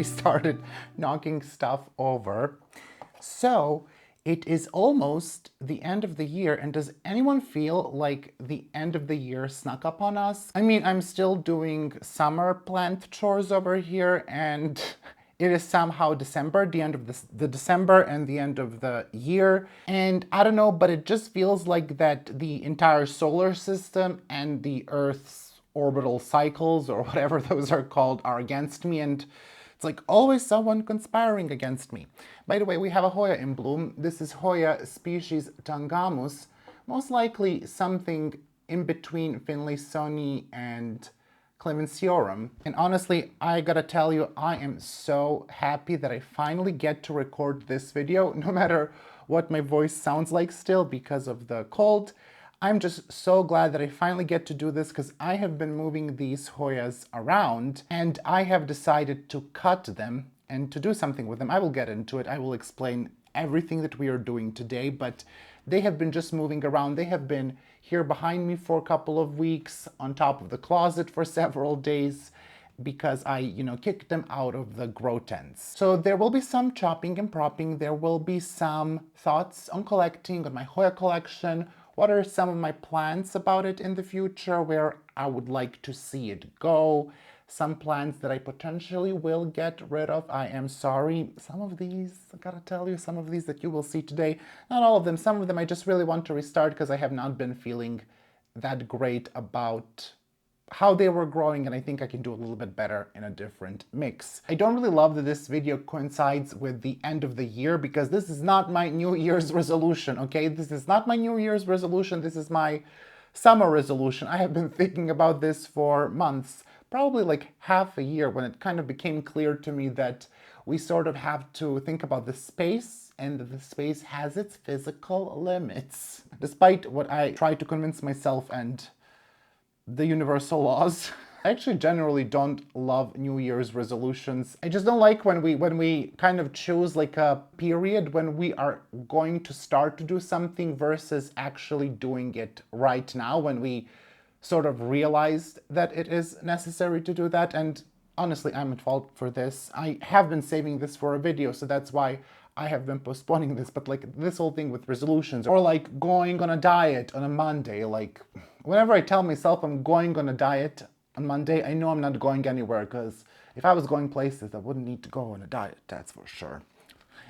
already started knocking stuff over. So it is almost the end of the year, and does anyone feel like the end of the year snuck up on us? I mean, I'm still doing summer plant chores over here, and it is somehow December, the end of the December and the end of the year. And I don't know, but it just feels like that the entire solar system and the Earth's orbital cycles, or whatever those are called, are against me, and it's like always someone conspiring against me. By the way, we have a Hoya in bloom. This is Hoya species Tangamus, most likely something in between Finlaysoni and Clemenciorum. And honestly, I gotta tell you, I am so happy that I finally get to record this video, no matter what my voice sounds like still because of the cold. I'm just so glad that I finally get to do this, because I have been moving these Hoyas around and I have decided to cut them and to do something with them. I will get into it. I will explain everything that we are doing today, but they have been just moving around. They have been here behind me for a couple of weeks, on top of the closet for several days, because I, kicked them out of the grow tents. So there will be some chopping and propping. There will be some thoughts on collecting, on my Hoya collection. What are some of my plans about it in the future, where I would like to see it go? Some plans that I potentially will get rid of. I am sorry. Some of these, I gotta tell you, some of these that you will see today, not all of them, some of them I just really want to restart because I have not been feeling that great about how they were growing, and I think I can do a little bit better in a different mix. I don't really love that this video coincides with the end of the year, because this is not my New Year's resolution, okay? This is not my New Year's resolution, this is my summer resolution. I have been thinking about this for months, probably like half a year, when it kind of became clear to me that we sort of have to think about the space, and that the space has its physical limits. Despite what I try to convince myself and the universal laws. I actually generally don't love New Year's resolutions. I just don't like when we kind of choose like a period when we are going to start to do something versus actually doing it right now, when we sort of realized that it is necessary to do that. And honestly, I'm at fault for this. I have been saving this for a video, so that's why I have been postponing this. But like this whole thing with resolutions, or like going on a diet on a Monday, like whenever I tell myself I'm going on a diet on Monday, I know I'm not going anywhere, because if I was going places, I wouldn't need to go on a diet, that's for sure.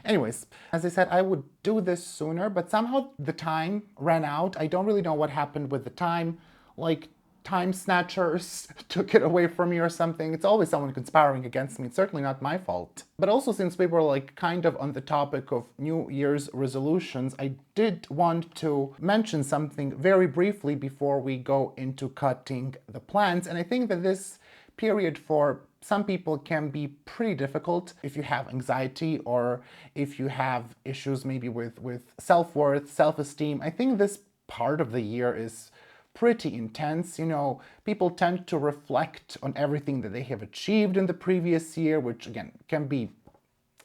Anyways, as I said, I would do this sooner, but somehow the time ran out. I don't really know what happened with the time, like time snatchers took it away from me or something. It's always someone conspiring against me. It's certainly not my fault. But also, since we were like kind of on the topic of New Year's resolutions, I did want to mention something very briefly before we go into cutting the plants. And I think that this period for some people can be pretty difficult if you have anxiety, or if you have issues maybe with self-worth, self-esteem. I think this part of the year is pretty intense. People tend to reflect on everything that they have achieved in the previous year, which again can be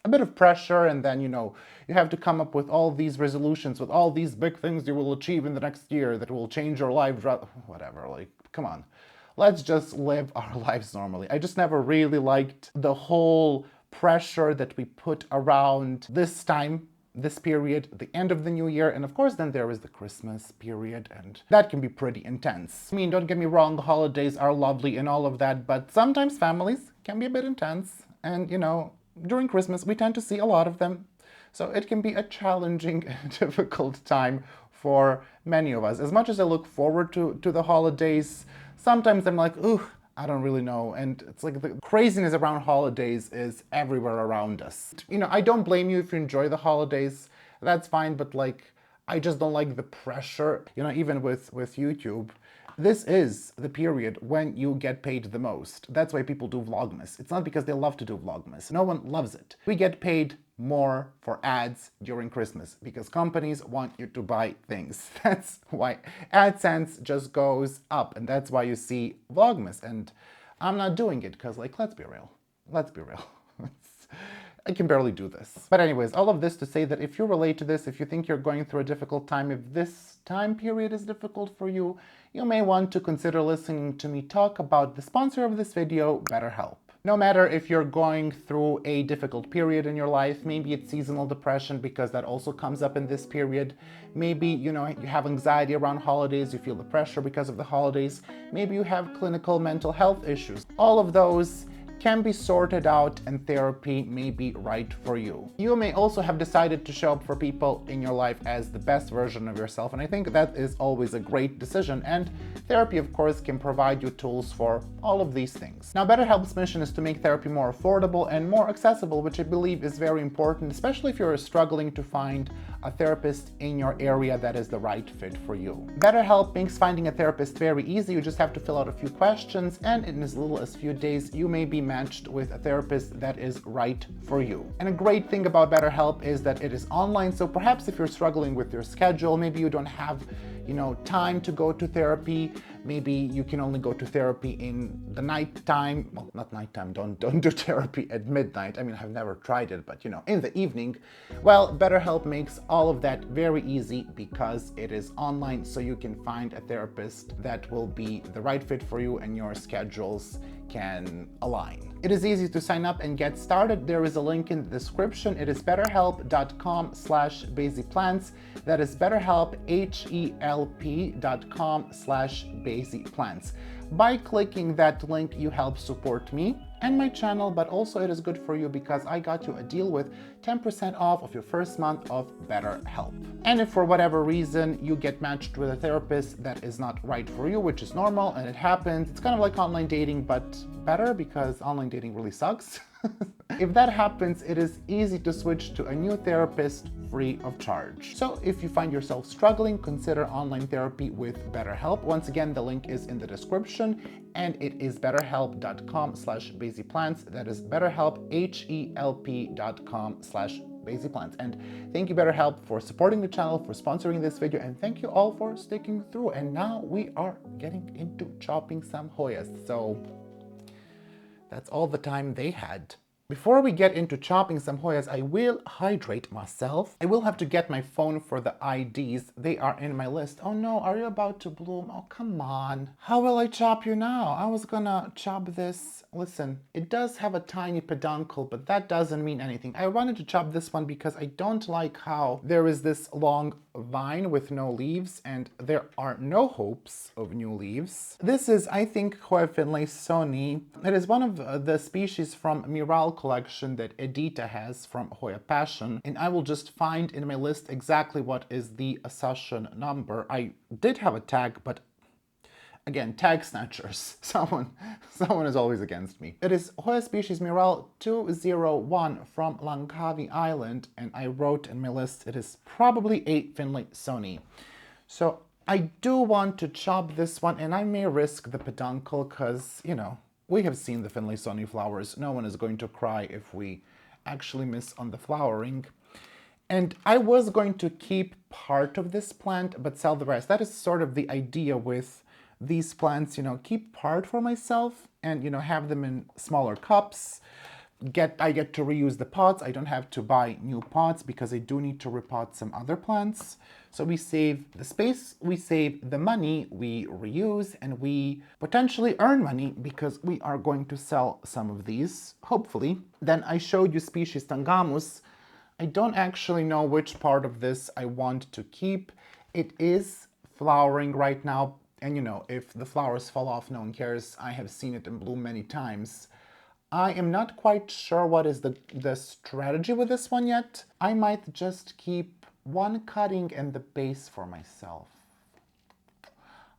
a bit of pressure, and then you have to come up with all these resolutions, with all these big things you will achieve in the next year that will change your life, whatever. Like, come on, let's just live our lives normally. I just never really liked the whole pressure that we put around this time, this period, the end of the new year. And of course then there is the Christmas period, and that can be pretty intense. I mean, don't get me wrong, the holidays are lovely and all of that, but sometimes families can be a bit intense, and during Christmas we tend to see a lot of them, so it can be a challenging and difficult time for many of us. As much as I look forward to the holidays, sometimes I'm like, ooh, I don't really know. And it's like the craziness around holidays is everywhere around us. I don't blame you if you enjoy the holidays. That's fine, but like, I just don't like the pressure. Even with YouTube, this is the period when you get paid the most. That's why people do Vlogmas. It's not because they love to do Vlogmas. No one loves it. We get paid more for ads during Christmas because companies want you to buy things. That's why AdSense just goes up, and that's why you see Vlogmas. And I'm not doing it because, like, let's be real. I can barely do this. But anyways, all of this to say that if you relate to this, if you think you're going through a difficult time, if this time period is difficult for you, you may want to consider listening to me talk about the sponsor of this video, BetterHelp. No matter if you're going through a difficult period in your life, maybe it's seasonal depression because that also comes up in this period. Maybe, you have anxiety around holidays, you feel the pressure because of the holidays. Maybe you have clinical mental health issues. All of those can be sorted out and therapy may be right for you. You may also have decided to show up for people in your life as the best version of yourself, and I think that is always a great decision, and therapy of course can provide you tools for all of these things. Now, BetterHelp's mission is to make therapy more affordable and more accessible, which I believe is very important, especially if you're struggling to find a therapist in your area that is the right fit for you. BetterHelp makes finding a therapist very easy. You just have to fill out a few questions, and in as little as few days, you may be matched with a therapist that is right for you. And a great thing about BetterHelp is that it is online, so perhaps if you're struggling with your schedule, maybe you don't have time to go to therapy. Maybe you can only go to therapy in the nighttime. Well, not nighttime, don't do therapy at midnight. I mean, I've never tried it, but in the evening. Well, BetterHelp makes all of that very easy because it is online, so you can find a therapist that will be the right fit for you and your schedules can align. It is easy to sign up and get started. There is a link in the description. It is betterhelp.com/basieplans. That is betterhelp, HELP.com/basieplans. By clicking that link, you help support me and my channel, but also it is good for you because I got you a deal with 10% off of your first month of BetterHelp. And if for whatever reason you get matched with a therapist that is not right for you, which is normal and it happens, it's kind of like online dating, but better because online dating really sucks. If that happens, it is easy to switch to a new therapist free of charge. So if you find yourself struggling, consider online therapy with BetterHelp. Once again, the link is in the description and it is betterhelp.com/basieplans. That is betterhelp, HELP.com/basieplans. And thank you BetterHelp for supporting the channel, for sponsoring this video, and thank you all for sticking through. And now we are getting into chopping some Hoyas. So that's all the time they had. Before we get into chopping some Hoyas, I will hydrate myself. I will have to get my phone for the IDs. They are in my list. Oh no, are you about to bloom? Oh, come on. How will I chop you now? I was gonna chop this. Listen, it does have a tiny peduncle, but that doesn't mean anything. I wanted to chop this one because I don't like how there is this long vine with no leaves and there are no hopes of new leaves. This is, I think, Hoya finlaysonii. It is one of the species from Miral collection that Edita has from Hoya Passion, and I will just find in my list exactly what is the accession number. I did have a tag, but again, tag snatchers. Someone is always against me. It is Hoya species Miral 201 from Langkawi Island, and I wrote in my list it is probably a finlaysonii. So I do want to chop this one, and I may risk the peduncle because, we have seen the finlaysonii flowers. No one is going to cry if we actually miss on the flowering. And I was going to keep part of this plant, but sell the rest. That is sort of the idea with these plants, keep part for myself and, have them in smaller cups. I get to reuse the pots. I don't have to buy new pots because I do need to repot some other plants. So we save the space, we save the money, we reuse, and we potentially earn money because we are going to sell some of these, hopefully. Then I showed you species Tangamus. I don't actually know which part of this I want to keep. It is flowering right now, and if the flowers fall off, no one cares. I have seen it in bloom many times. I am not quite sure what is the strategy with this one yet. I might just keep one cutting and the base for myself.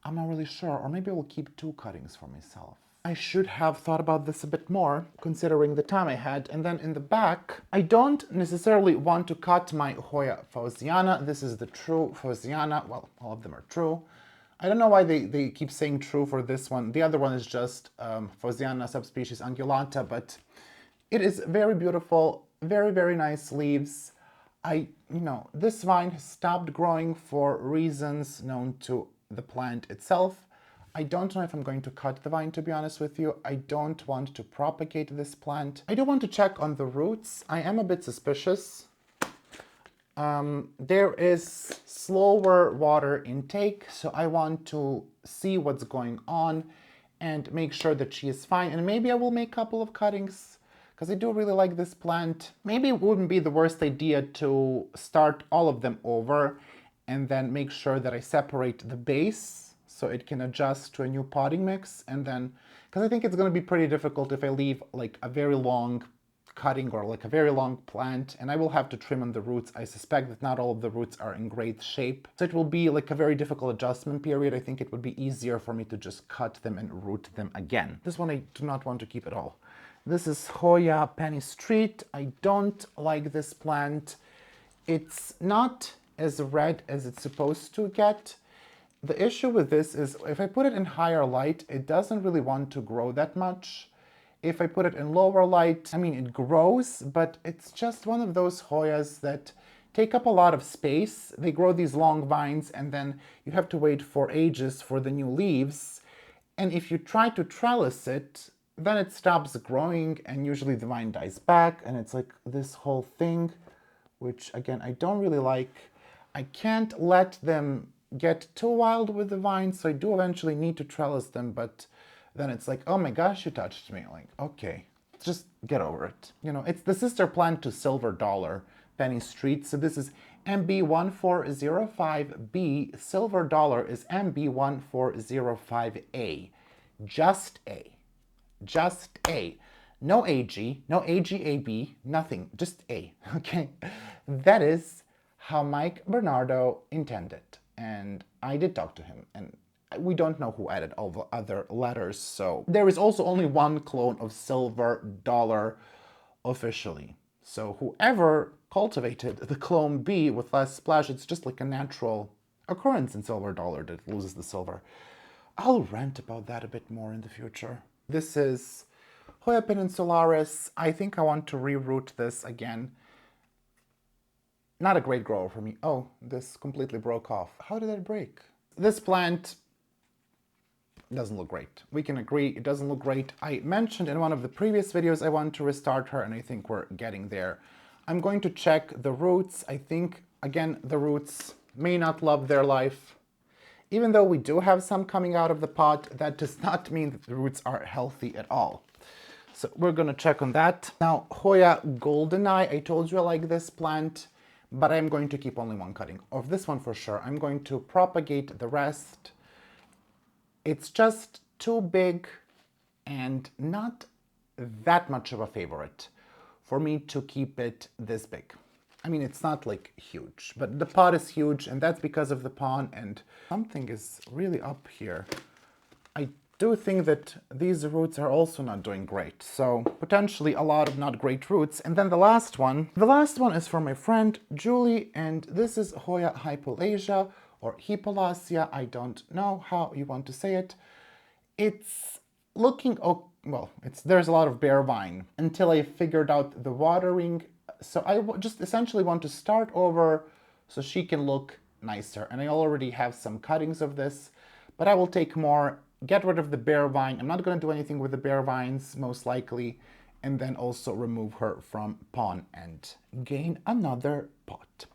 I'm not really sure, or maybe I will keep two cuttings for myself. I should have thought about this a bit more, considering the time I had. And then in the back, I don't necessarily want to cut my Hoya fausiana. This is the true fausiana. Well, all of them are true. I don't know why they keep saying true for this one. The other one is just Fausiana subspecies angulata, but it is very beautiful, very, very nice leaves. This vine has stopped growing for reasons known to the plant itself. I don't know if I'm going to cut the vine, to be honest with you. I don't want to propagate this plant. I do want to check on the roots. I am a bit suspicious. There is slower water intake, so I want to see what's going on. and make sure that she is fine. And maybe I will make a couple of cuttings because I do really like this plant. Maybe it wouldn't be the worst idea to start all of them over and then make sure that I separate the base so it can adjust to a new potting mix. And then, because I think it's going to be pretty difficult if I leave like a very long cutting or like a very long plant, and I will have to trim on the roots. I suspect that not all of the roots are in great shape, so it will be like a very difficult adjustment period. I think it would be easier for me to just cut them and root them again. This one I do not want to keep at all. This is Hoya Penny Street. I don't like this plant. It's not as red as it's supposed to get. The issue with this is if I put it in higher light, it doesn't really want to grow that much. If I put it in lower light, I mean, it grows, but it's just one of those Hoyas that take up a lot of space. They grow these long vines and then you have to wait for ages for the new leaves. And if you try to trellis it, then it stops growing and usually the vine dies back and it's like this whole thing, which again, I don't really like. I can't let them get too wild with the vines, so I do eventually need to trellis them, but then it's like, oh my gosh, you touched me. Like, okay, just get over it. You know, it's the sister plant to Silver Dollar, Penny Street. So this is MB1405B. Silver Dollar is MB1405A. Just A. Just A. No AG, no AGAB, nothing, just A, okay? That is how Mike Bernardo intended. And I did talk to him, and we don't know who added all the other letters, so there is also only one clone of Silver Dollar officially. So whoever cultivated the clone B with less splash, it's just like a natural occurrence in Silver Dollar that it loses the silver. I'll rant about that a bit more in the future. This is Hoya peninsularis. I think I want to reroot this again. Not a great grower for me. Oh, this completely broke off. How did it break? This plant doesn't look great. We can agree it doesn't look great. I mentioned in one of the previous videos I want to restart her, and I think we're getting there. I'm going to check the roots. I think, again, the roots may not love their life. Even though we do have some coming out of the pot, that does not mean that the roots are healthy at all. So we're gonna check on that. Now, Hoya Goldeneye, I told you I like this plant, but I'm going to keep only one cutting of this one for sure. I'm going to propagate the rest. It's just too big and not that much of a favorite for me to keep it this big. I mean, it's not like huge, but the pot is huge and that's because of the pond, and something is really up here. I do think that these roots are also not doing great, so potentially a lot of not great roots. And then the last one is from my friend Julie, and this is Hoya hypolasia or hypolasia. I don't know how you want to say it. It's looking, oh, well, there's a lot of bare vine until I figured out the watering. So I just essentially want to start over so she can look nicer. And I already have some cuttings of this, but I will take more, get rid of the bare vine. I'm not going to do anything with the bare vines, most likely, and then also remove her from pond and gain another pot.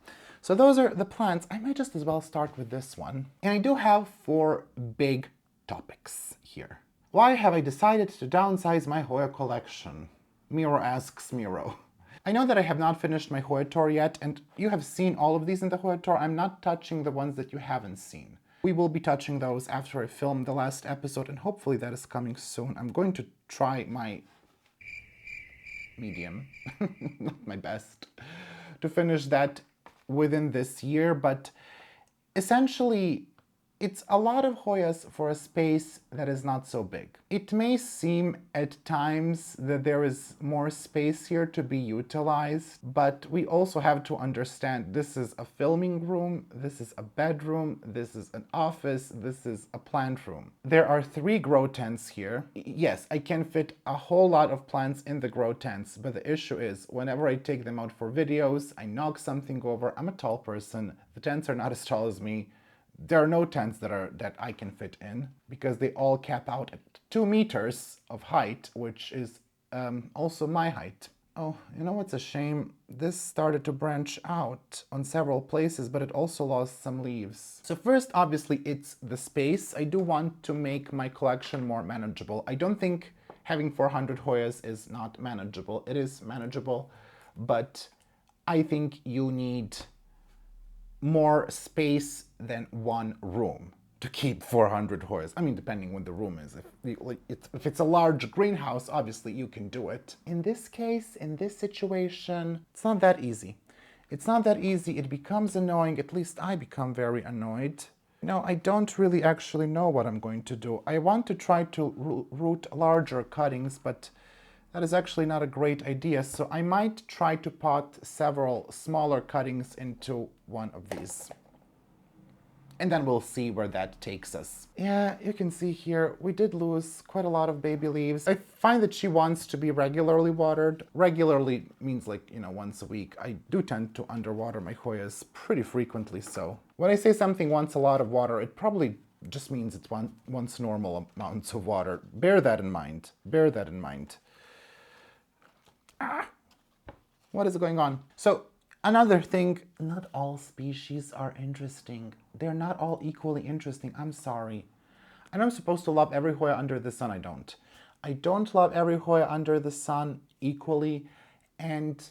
So those are the plants. I might just as well start with this one. And I do have 4 big topics here. Why have I decided to downsize my Hoya collection? Miro asks Miro. I know that I have not finished my Hoya tour yet, and you have seen all of these in the Hoya tour. I'm not touching the ones that you haven't seen. We will be touching those after I film the last episode, and hopefully that is coming soon. I'm going to try my medium, not my best, to finish that within this year, but essentially it's a lot of Hoyas for a space that is not so big. It may seem at times that there is more space here to be utilized, but we also have to understand this is a filming room, this is a bedroom, this is an office, this is a plant room. There are 3 grow tents here. Yes, I can fit a whole lot of plants in the grow tents, but the issue is whenever I take them out for videos, I knock something over. I'm a tall person. The tents are not as tall as me. There are no tents that I can fit in because they all cap out at 2 meters of height, which is also my height. Oh, you know what's a shame? This started to branch out on several places, but it also lost some leaves. So first, obviously, it's the space. I do want to make my collection more manageable. I don't think having 400 Hoyas is not manageable. It is manageable, but I think you need more space than one room to keep 400 Hoyas. I mean, depending what the room is. If it's a large greenhouse, obviously you can do it. In this case, in this situation, it's not that easy. It's not that easy. It becomes annoying. At least I become very annoyed. No, I don't really actually know what I'm going to do. I want to try to root larger cuttings, but that is actually not a great idea. So I might try to pot several smaller cuttings into one of these. And then we'll see where that takes us. Yeah, you can see here, we did lose quite a lot of baby leaves. I find that she wants to be regularly watered. Regularly means once a week. I do tend to underwater my Hoyas pretty frequently, so. When I say something wants a lot of water, it probably just means it wants normal amounts of water. Bear that in mind. Bear that in mind. What is going on? So another thing, not all species are interesting. They're not all equally interesting. I'm sorry. I know I'm supposed to love every Hoya under the sun. I don't. I don't love every Hoya under the sun equally. And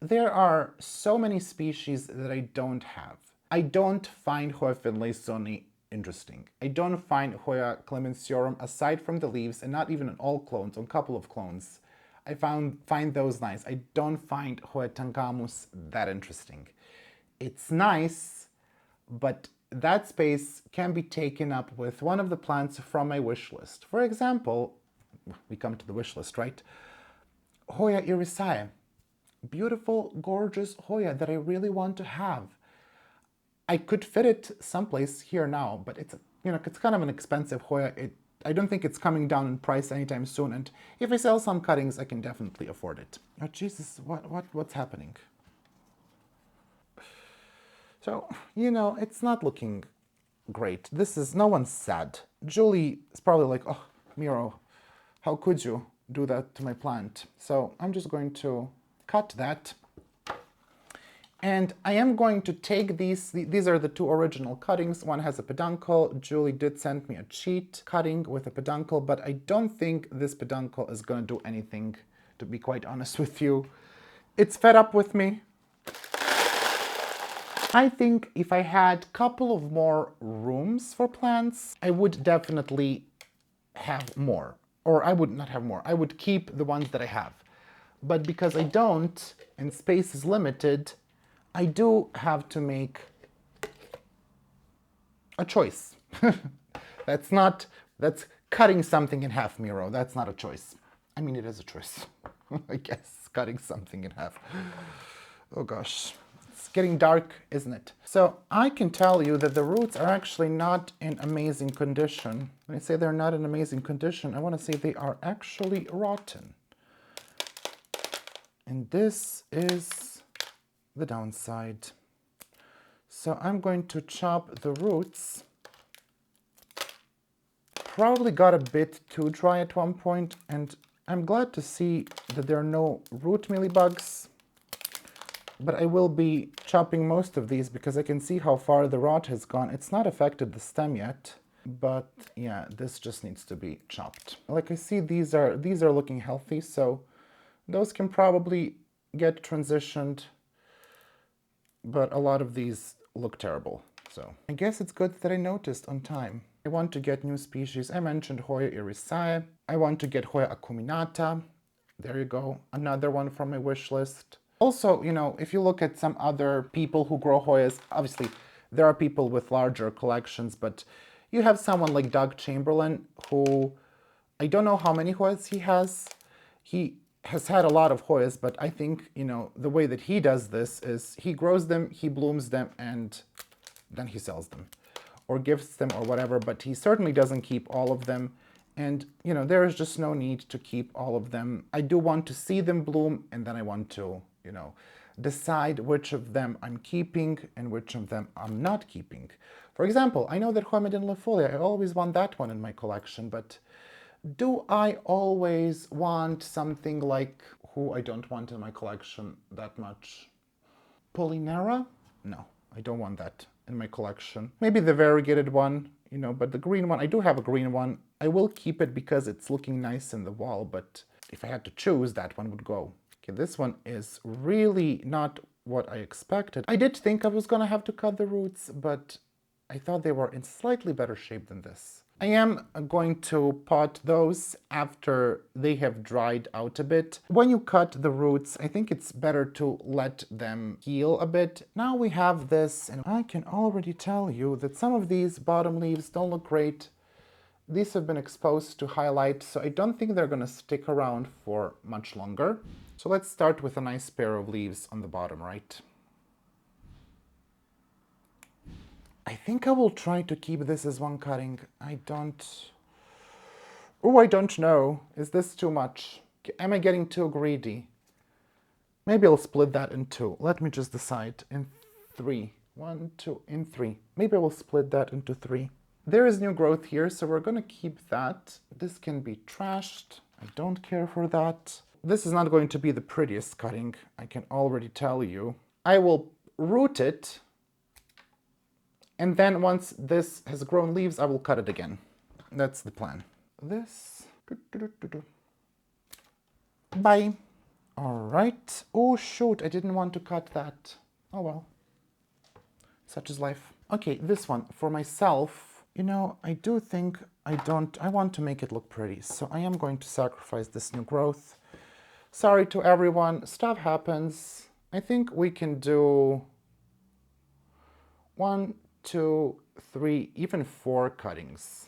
there are so many species that I don't have. I don't find Hoya finlaysoni interesting. I don't find Hoya clemenciorum, aside from the leaves, and not even on all clones, on a couple of clones. I find those nice. I don't find Hoya tangamus that interesting. It's nice, but that space can be taken up with one of the plants from my wish list. For example, we come to the wish list, right? Hoya irisae. Beautiful, gorgeous Hoya that I really want to have. I could fit it someplace here now, but it's kind of an expensive Hoya. I don't think it's coming down in price anytime soon, and if I sell some cuttings, I can definitely afford it. Oh Jesus, what's happening? So, it's not looking great. No one's sad. Julie is probably like, oh, Miro, how could you do that to my plant? So I'm just going to cut that. And I am going to take these are the two original cuttings. One has a peduncle. Julie did send me a cheat cutting with a peduncle, but I don't think this peduncle is going to do anything, to be quite honest with you. It's fed up with me. I think if I had a couple of more rooms for plants, I would definitely have more. Or I would not have more. I would keep the ones that I have. But because I don't, and space is limited, I do have to make a choice. That's cutting something in half, Miro. That's not a choice. I mean, it is a choice, I guess, cutting something in half. Oh gosh, it's getting dark, isn't it? So I can tell you that the roots are actually not in amazing condition. When I say they're not in amazing condition, I want to say they are actually rotten. And this is the downside. So I'm going to chop the roots. Probably got a bit too dry at one point, and I'm glad to see that there are no root mealybugs. But I will be chopping most of these because I can see how far the rot has gone. It's not affected the stem yet, but yeah, this just needs to be chopped. Like I see these are looking healthy, so those can probably get transitioned, but a lot of these look terrible. So I guess it's good that I noticed on time. I want to get new species. I mentioned Hoya irisae. I want to get Hoya acuminata. There you go, another one from my wish list. Also, if you look at some other people who grow Hoyas, obviously there are people with larger collections, but you have someone like Doug Chamberlain, who I don't know how many Hoyas he has. He has had a lot of Hoyas, but I think, the way that he does this is he grows them, he blooms them, and then he sells them or gifts them or whatever, but he certainly doesn't keep all of them. And, there is just no need to keep all of them. I do want to see them bloom, and then I want to, decide which of them I'm keeping and which of them I'm not keeping. For example, I know that Hoya medinefolia, I always want that one in my collection, but do I always want something like who I don't want in my collection that much. Polinera? No, I don't want that in my collection. Maybe the variegated one, you know, but the green one, I do have a green one. I will keep it because it's looking nice in the wall, but if I had to choose, that one would go. Okay, this one is really not what I expected. I did think I was gonna have to cut the roots, but I thought they were in slightly better shape than this. I am going to pot those after they have dried out a bit. When you cut the roots, I think it's better to let them heal a bit. Now we have this, and I can already tell you that some of these bottom leaves don't look great. These have been exposed to highlight, so I don't think they're gonna stick around for much longer. So let's start with a nice pair of leaves on the bottom right. I think I will try to keep this as one cutting. I don't know. Is this too much? Am I getting too greedy? Maybe I'll split that in two. Let me just decide. In three. 1, 2, in 3. Maybe I will split that into 3. There is new growth here, so we're gonna keep that. This can be trashed. I don't care for that. This is not going to be the prettiest cutting, I can already tell you. I will root it, and then once this has grown leaves, I will cut it again. That's the plan. This. Bye. All right. Oh, shoot, I didn't want to cut that. Oh, well. Such is life. Okay, this one, for myself, you know, I do think I want to make it look pretty, so I am going to sacrifice this new growth. Sorry to everyone, stuff happens. I think we can do 1, 2, 3, even 4 cuttings.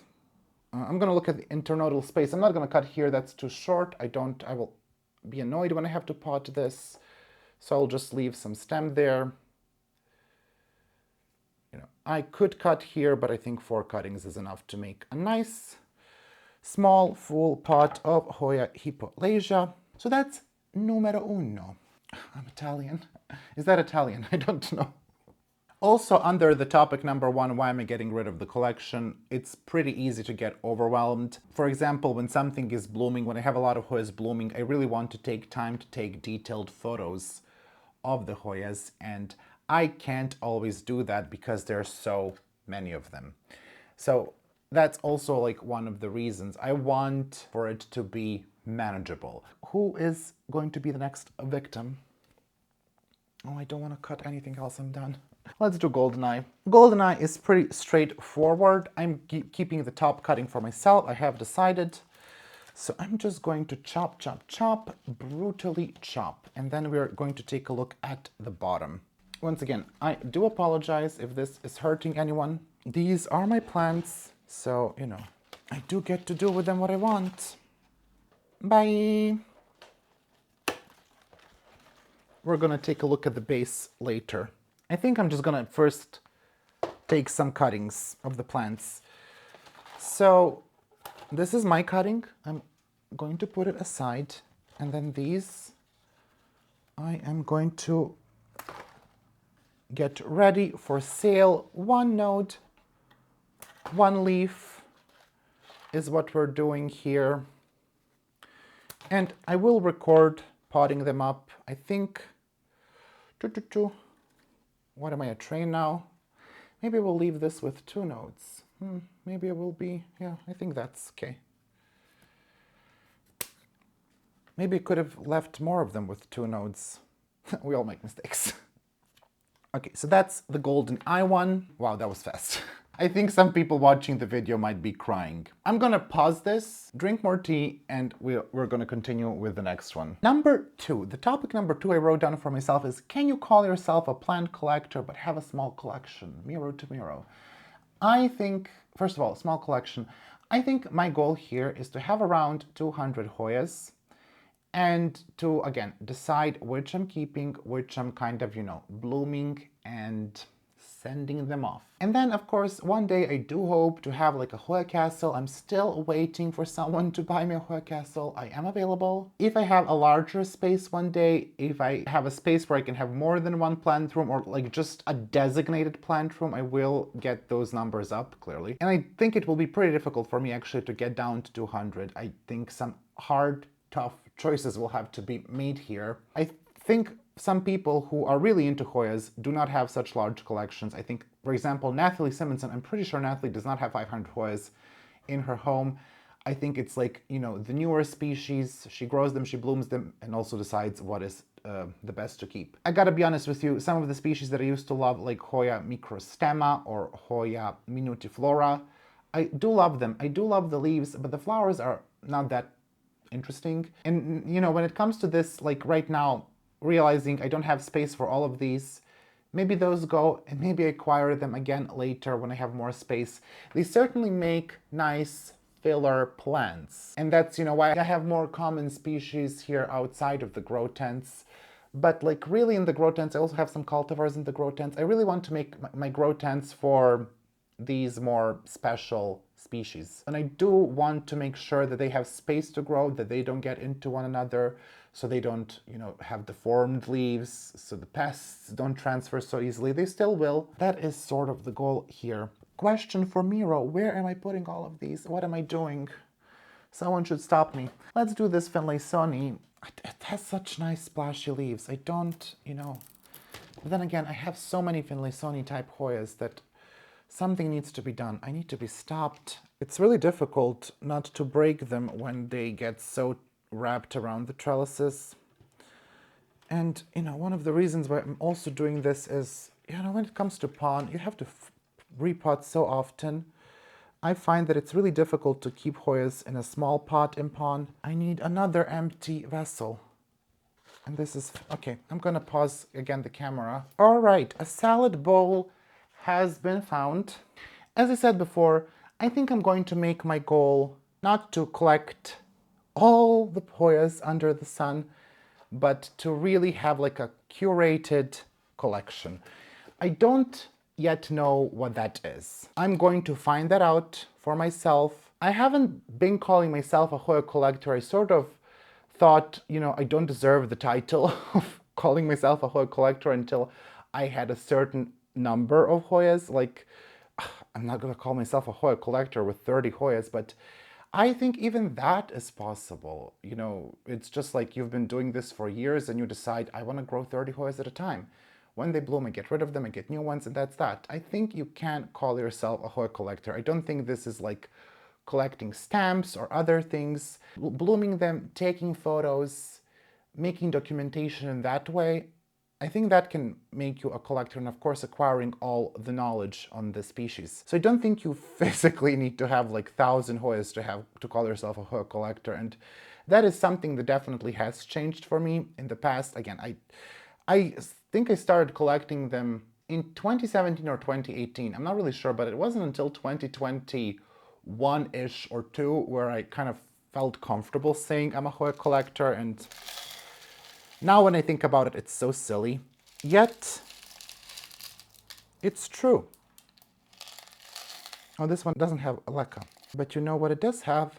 I'm gonna look at the internodal space. I'm not gonna cut here, that's too short. I will be annoyed when I have to pot this. So I'll just leave some stem there. You know, I could cut here, but I think 4 cuttings is enough to make a nice, small, full pot of Hoya Hippolacea. So that's numero uno. I'm Italian. Is that Italian? I don't know. Also, under the topic number 1, why am I getting rid of the collection? It's pretty easy to get overwhelmed. For example, when something is blooming, when I have a lot of Hoyas blooming, I really want to take time to take detailed photos of the Hoyas, and I can't always do that because there are so many of them. So that's also like one of the reasons I want for it to be manageable. Who is going to be the next victim? Oh, I don't want to cut anything else, I'm done. Let's do Goldeneye. Goldeneye is pretty straightforward. I'm keeping the top cutting for myself, I have decided. So I'm just going to chop, chop, chop, brutally chop. And then we're going to take a look at the bottom. Once again, I do apologize if this is hurting anyone. These are my plants, so, you know, I do get to do with them what I want. Bye! We're gonna take a look at the base later. I think I'm just gonna first take some cuttings of the plants. So this is my cutting. I'm going to put it aside, and then these I am going to get ready for sale. 1 node, 1 leaf is what we're doing here. And I will record potting them up. I think, what am I, a train now? Maybe we'll leave this with 2 nodes. Maybe it will be, yeah, I think that's okay. Maybe I could have left more of them with 2 nodes. We all make mistakes. Okay, so that's the Goldeneye one. Wow, that was fast. I think some people watching the video might be crying. I'm gonna pause this, drink more tea, and we're gonna continue with the next one. Number 2, the topic number 2 I wrote down for myself is, can you call yourself a plant collector but have a small collection? Miro to Miro. I think, first of all, small collection. I think my goal here is to have around 200 Hoyas and to, again, decide which I'm keeping, which I'm kind of, you know, blooming and sending them off. And then, of course, one day I do hope to have like a Hoya castle. I'm still waiting for someone to buy me a Hoya castle. I am available. If I have a larger space one day, if I have a space where I can have more than 1 plant room, or like just a designated plant room, I will get those numbers up, clearly. And I think it will be pretty difficult for me actually to get down to 200. I think some hard tough choices will have to be made here. I think some people who are really into Hoyas do not have such large collections. I think, for example, Nathalie Simonson, I'm pretty sure Nathalie does not have 500 Hoyas in her home. I think it's like, you know, the newer species, she grows them, she blooms them, and also decides what is the best to keep. I gotta be honest with you, some of the species that I used to love, like Hoya microstemma or Hoya minutiflora, I do love them. I do love the leaves, but the flowers are not that interesting. And, you know, when it comes to this, like right now, realizing I don't have space for all of these, maybe those go and maybe I acquire them again later when I have more space. They certainly make nice filler plants. And that's, you know, why I have more common species here outside of the grow tents. But like really in the grow tents, I also have some cultivars in the grow tents. I really want to make my grow tents for these more special species. And I do want to make sure that they have space to grow, that they don't get into one another, so they don't, you know, have deformed leaves, so the pests don't transfer so easily. They still will. That is sort of the goal here. Question for Miro, where am I putting all of these? What am I doing? Someone should stop me. Let's do this Finlaysoni. It has such nice splashy leaves. I don't, you know. But then again, I have so many Finlaysoni type Hoyas that something needs to be done. I need to be stopped. It's really difficult not to break them when they get so wrapped around the trellises. And, you know, one of the reasons why I'm also doing this is, you know, when it comes to pond, you have to repot so often. I find that it's really difficult to keep Hoyas in a small pot in pond. I need another empty vessel. And this is, okay, I'm gonna pause again the camera. All right, a salad bowl has been found. As I said before, I think I'm going to make my goal not to collect all the Hoyas under the sun, but to really have like a curated collection. I don't yet know what that is. I'm going to find that out for myself. I haven't been calling myself a Hoya collector. I sort of thought, you know, I don't deserve the title of calling myself a Hoya collector until I had a certain number of Hoyas. Like, I'm not gonna call myself a Hoya collector with 30 Hoyas, but I think even that is possible. You know, it's just like you've been doing this for years and you decide, I wanna grow 30 Hoyas at a time. When they bloom, I get rid of them, I get new ones, and that's that. I think you can't call yourself a Hoya collector. I don't think this is like collecting stamps or other things. Blooming them, taking photos, making documentation in that way, I think that can make you a collector, and of course acquiring all the knowledge on the species. So I don't think you physically need to have like 1,000 Hoyas to call yourself a Hoya collector, and that is something that definitely has changed for me in the past. Again, I think I started collecting them in 2017 or 2018. I'm not really sure, but it wasn't until 2021-ish or 2 where I kind of felt comfortable saying I'm a Hoya collector, and now when I think about it, it's so silly. Yet, it's true. Oh, this one doesn't have a leca. But you know what it does have?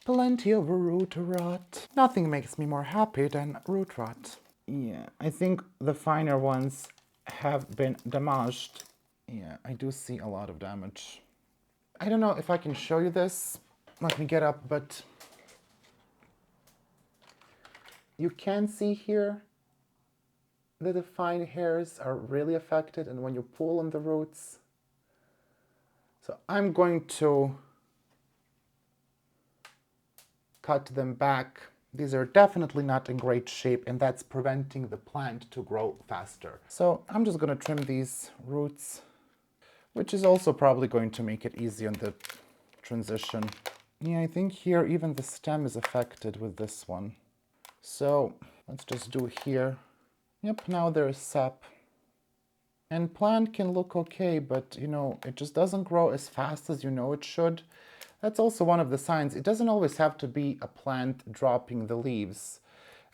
Plenty of root rot. Nothing makes me more happy than root rot. Yeah, I think the finer ones have been damaged. Yeah, I do see a lot of damage. I don't know if I can show you this. Let me get up, but you can see here that the fine hairs are really affected, and when you pull on the roots. So I'm going to cut them back. These are definitely not in great shape, and that's preventing the plant to grow faster. So I'm just going to trim these roots, which is also probably going to make it easy on the transition. Yeah, I think here even the stem is affected with this one. So let's just do here. Yep, now there's sap. And plant can look okay, but you know, it just doesn't grow as fast as you know it should. That's also one of the signs. It doesn't always have to be a plant dropping the leaves,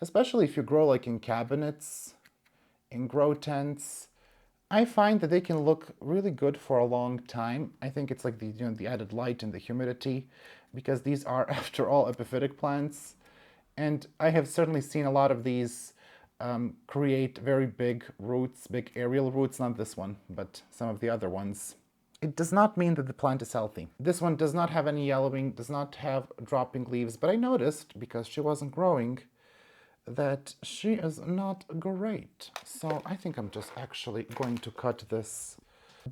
especially if you grow like in cabinets, in grow tents. I find that they can look really good for a long time. I think it's like the, you know, the added light and the humidity, because these are, after all, epiphytic plants. And I have certainly seen a lot of these create very big roots, big aerial roots, not this one, but some of the other ones. it does not mean that the plant is healthy. This one does not have any yellowing, does not have dropping leaves, but I noticed, because she wasn't growing, that she is not great. So I think I'm just actually going to cut this.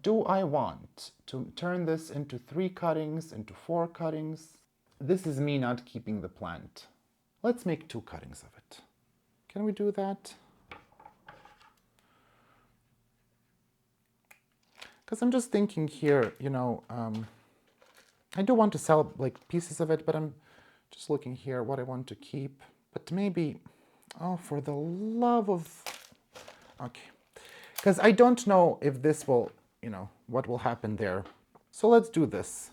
Do I want to turn this into 3 cuttings, into 4 cuttings? This is me not keeping the plant. Let's make 2 cuttings of it. Can we do that? Because I'm just thinking here, you know, I do want to sell like pieces of it, but I'm just looking here what I want to keep. But maybe, oh, for the love of, okay. Because I don't know if this will, you know, what will happen there. So let's do this.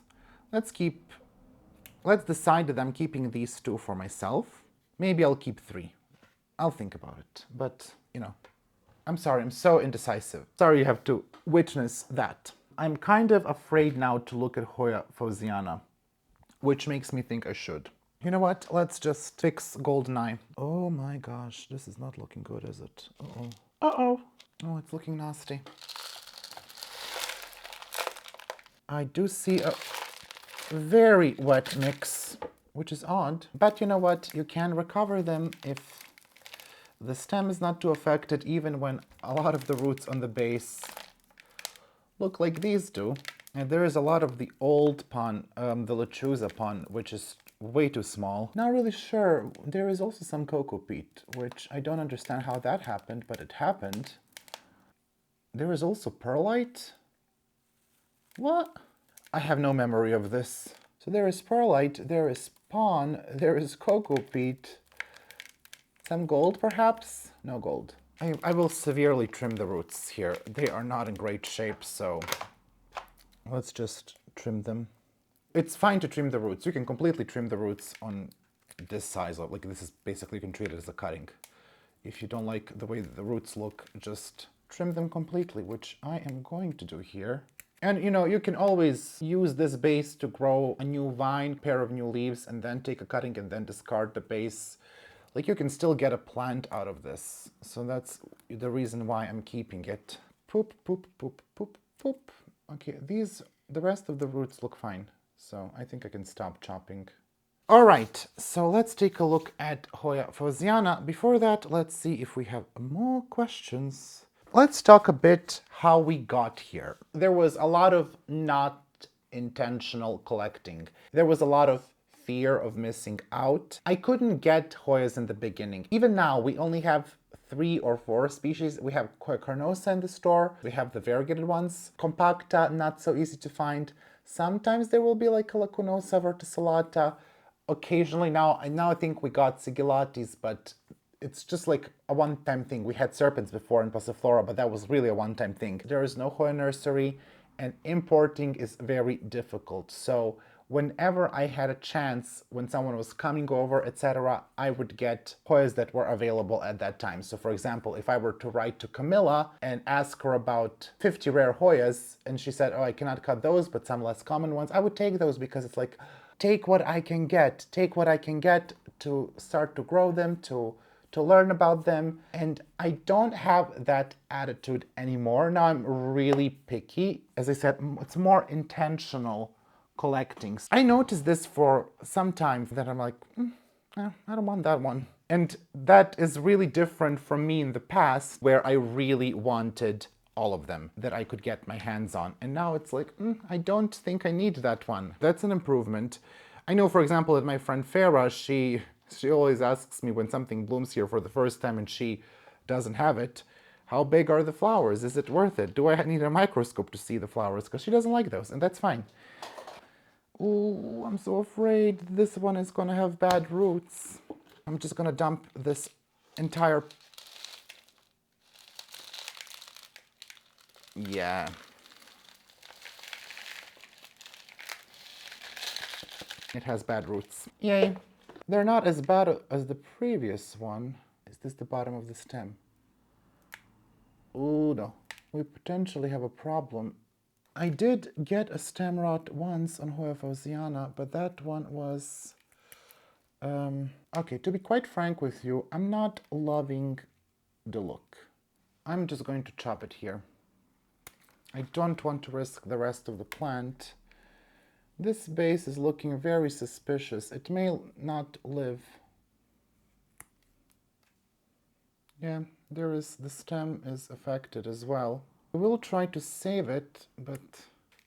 Let's decide that I'm keeping these 2 for myself. Maybe I'll keep 3. I'll think about it. But, you know, I'm sorry, I'm so indecisive. Sorry you have to witness that. I'm kind of afraid now to look at Hoya fauziana, which makes me think I should. You know what? Let's just fix Goldeneye. Oh my gosh, this is not looking good, is it? Uh-oh. Uh-oh. Oh, it's looking nasty. I do see a very wet mix, which is odd. But you know what? You can recover them if the stem is not too affected, even when a lot of the roots on the base look like these do. And there is a lot of the old pon, the lechuza pon, which is way too small. Not really sure. There is also some cocoa peat, which I don't understand how that happened, but it happened. There is also perlite. What? I have no memory of this. So there is perlite, there is pon, there is cocoa peat. Some gold, perhaps? No gold. I will severely trim the roots here. They are not in great shape, so let's just trim them. It's fine to trim the roots. You can completely trim the roots on this size. Like this is basically, you can treat it as a cutting. If you don't like the way the roots look, just trim them completely, which I am going to do here. And you know, you can always use this base to grow a new vine, pair of new leaves, and then take a cutting and then discard the base. Like you can still get a plant out of this. So that's the reason why I'm keeping it. Poop, poop, poop, poop, poop. Okay, the rest of the roots look fine. So I think I can stop chopping. All right, so let's take a look at Hoya fauziana. Before that, let's see if we have more questions. Let's talk a bit how we got here. There was a lot of not intentional collecting. There was a lot of fear of missing out. I couldn't get Hoyas in the beginning. Even now, we only have 3 or 4 species. We have Hoya carnosa in the store. We have the variegated ones. Compacta, not so easy to find. Sometimes there will be like a lacunosa verticillata. Occasionally now I think we got sigillates, but it's just like a one-time thing. We had serpents before in Passiflora, but that was really a one-time thing. There is no Hoya nursery, and importing is very difficult. So whenever I had a chance, when someone was coming over, etc., I would get Hoyas that were available at that time. So for example, if I were to write to Camilla and ask her about 50 rare Hoyas, and she said, oh, I cannot cut those, but some less common ones, I would take those, because it's like, take what I can get to start to grow them, to learn about them. And I don't have that attitude anymore. Now I'm really picky. As I said, it's more intentional collecting. I noticed this for some time that I'm like, I don't want that one. And that is really different from me in the past, where I really wanted all of them that I could get my hands on. And now it's like, I don't think I need that one. That's an improvement. I know, for example, that my friend Farah, she always asks me when something blooms here for the first time and she doesn't have it, how big are the flowers? Is it worth it? Do I need a microscope to see the flowers? Because she doesn't like those, and that's fine. Ooh, I'm so afraid this one is gonna have bad roots. I'm just gonna dump this entire... Yeah. It has bad roots. Yay. They're not as bad as the previous one. Is this the bottom of the stem? Ooh, no. We potentially have a problem. I did get a stem rot once on Hoya fauziana, but that one was... okay, to be quite frank with you, I'm not loving the look. I'm just going to chop it here. I don't want to risk the rest of the plant. This base is looking very suspicious. It may not live. Yeah, the stem is affected as well. We will try to save it, but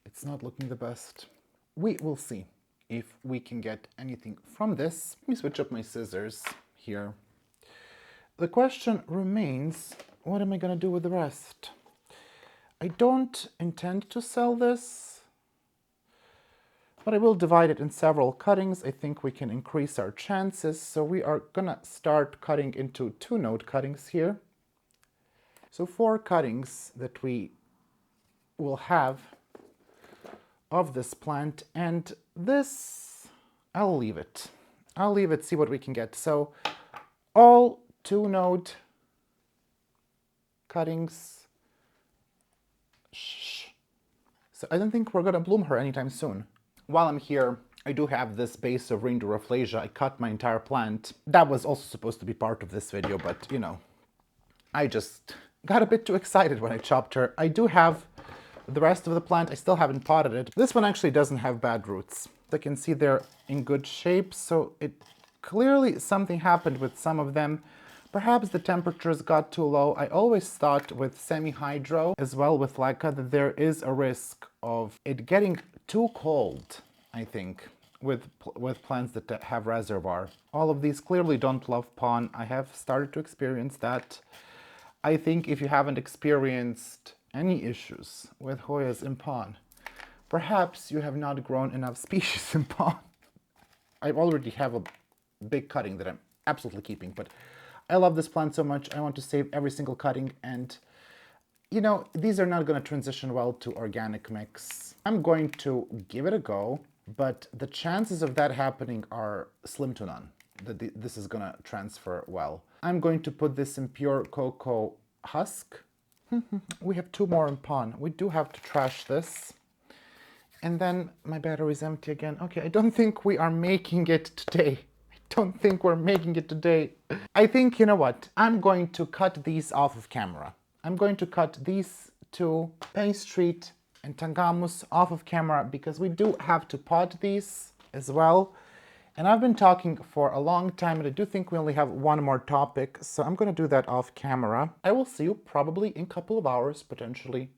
it's not looking the best. We will see if we can get anything from this. Let me switch up my scissors here. The question remains, what am I going to do with the rest? I don't intend to sell this, but I will divide it in several cuttings. I think we can increase our chances. So we are going to start cutting into 2-node cuttings here. So 4 cuttings that we will have of this plant, and this, I'll leave it. I'll leave it, see what we can get. So all 2-node cuttings. Shh. So I don't think we're gonna bloom her anytime soon. While I'm here, I do have this base of reindeer rafflesia. I cut my entire plant. That was also supposed to be part of this video, but you know, I just got a bit too excited when I chopped her. I do have the rest of the plant. I still haven't potted it. This one actually doesn't have bad roots. I can see they're in good shape, so it clearly something happened with some of them. Perhaps the temperatures got too low. I always thought with semi-hydro, as well with leca, that there is a risk of it getting too cold, I think, with plants that have reservoir. All of these clearly don't love pon. I have started to experience that. I think if you haven't experienced any issues with Hoyas in pon, perhaps you have not grown enough species in pon. I already have a big cutting that I'm absolutely keeping, but I love this plant so much. I want to save every single cutting, and you know, these are not going to transition well to organic mix. I'm going to give it a go, but the chances of that happening are slim to none, that this is going to transfer well. I'm going to put this in pure cocoa husk. We have 2 more in pon. We do have to trash this. And then my battery is empty again. Okay, I don't think we are making it today. I don't think we're making it today. I think, you know what? I'm going to cut these off of camera. I'm going to cut these 2, Penny Street and Tangamus, off of camera because we do have to pot these as well. And I've been talking for a long time, and I do think we only have 1 more topic, so I'm going to do that off camera. I will see you probably in a couple of hours, potentially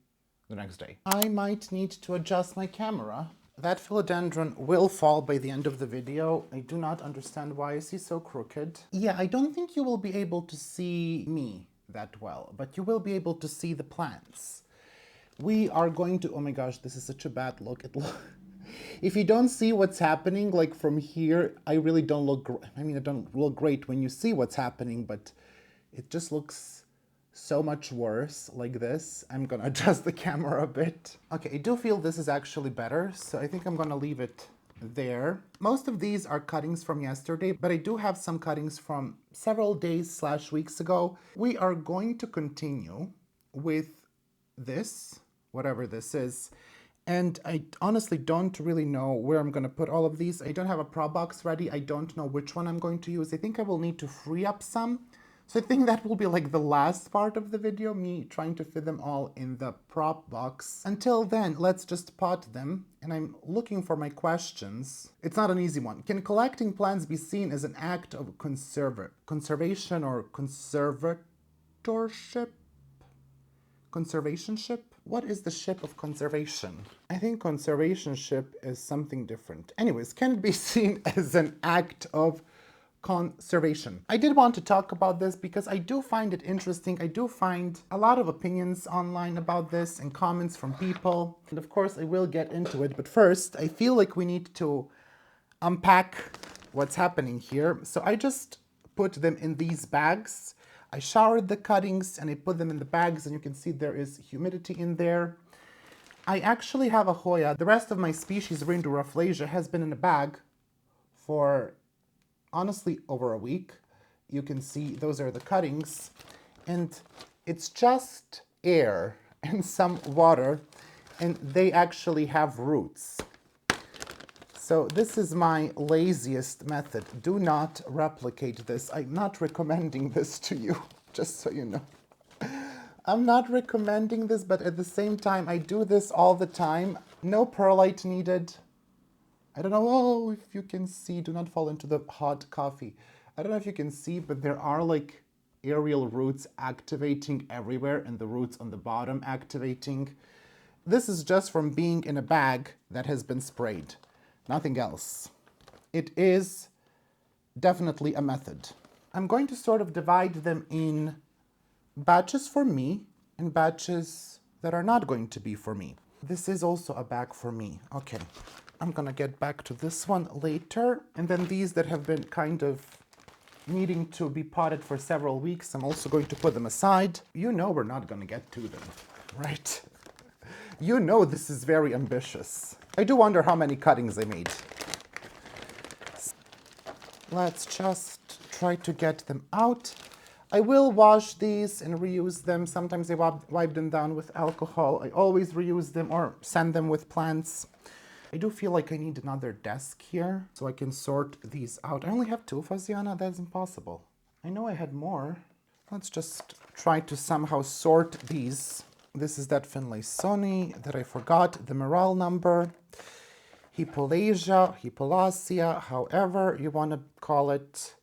the next day. I might need to adjust my camera. That philodendron will fall by the end of the video. I do not understand why is he so crooked. Yeah, I don't think you will be able to see me that well, but you will be able to see the plants. We are going to, oh my gosh, this is such a bad look. If you don't see what's happening, like from here, I really don't look, I mean, I don't look great when you see what's happening, but it just looks so much worse like this. I'm gonna adjust the camera a bit. Okay, I do feel this is actually better, so I think I'm gonna leave it there. Most of these are cuttings from yesterday, but I do have some cuttings from several days / weeks ago. We are going to continue with this, whatever this is. And I honestly don't really know where I'm going to put all of these. I don't have a prop box ready. I don't know which one I'm going to use. I think I will need to free up some. So I think that will be like the last part of the video, me trying to fit them all in the prop box. Until then, let's just pot them. And I'm looking for my questions. It's not an easy one. Can collecting plants be seen as an act of conservation or conservatorship? Conservationship? What is the ship of conservation? I think conservationship is something different. Anyways, can it be seen as an act of conservation? I did want to talk about this because I do find it interesting. I do find a lot of opinions online about this and comments from people. And of course, I will get into it. But first, I feel like we need to unpack what's happening here. So I just put them in these bags. I showered the cuttings and I put them in the bags, and you can see there is humidity in there. I actually have a Hoya. The rest of my species, reindeer rafflesia, has been in a bag for honestly over a week. You can see those are the cuttings, and it's just air and some water, and they actually have roots. So this is my laziest method. Do not replicate this. I'm not recommending this to you, just so you know. I'm not recommending this, but at the same time, I do this all the time. No perlite needed. I don't know, oh, if you can see, do not fall into the hot coffee. I don't know if you can see, but there are like aerial roots activating everywhere and the roots on the bottom activating. This is just from being in a bag that has been sprayed, nothing else. It is definitely a method. I'm going to sort of divide them in batches for me and batches that are not going to be for me. This is also a bag for me. Okay, I'm gonna get back to this one later. And then these that have been kind of needing to be potted for several weeks, I'm also going to put them aside. You know we're not gonna get to them, right? You know this is very ambitious. I do wonder how many cuttings I made. Let's just try to get them out. I will wash these and reuse them. Sometimes I wipe them down with alcohol. I always reuse them or send them with plants. I do feel like I need another desk here so I can sort these out. I only have 2 Fauziana, that's impossible. I know I had more. Let's just try to somehow sort these. This is that Finlaysoni that I forgot, the morale number. Hippolasia, Hippolasia, however you want to call it.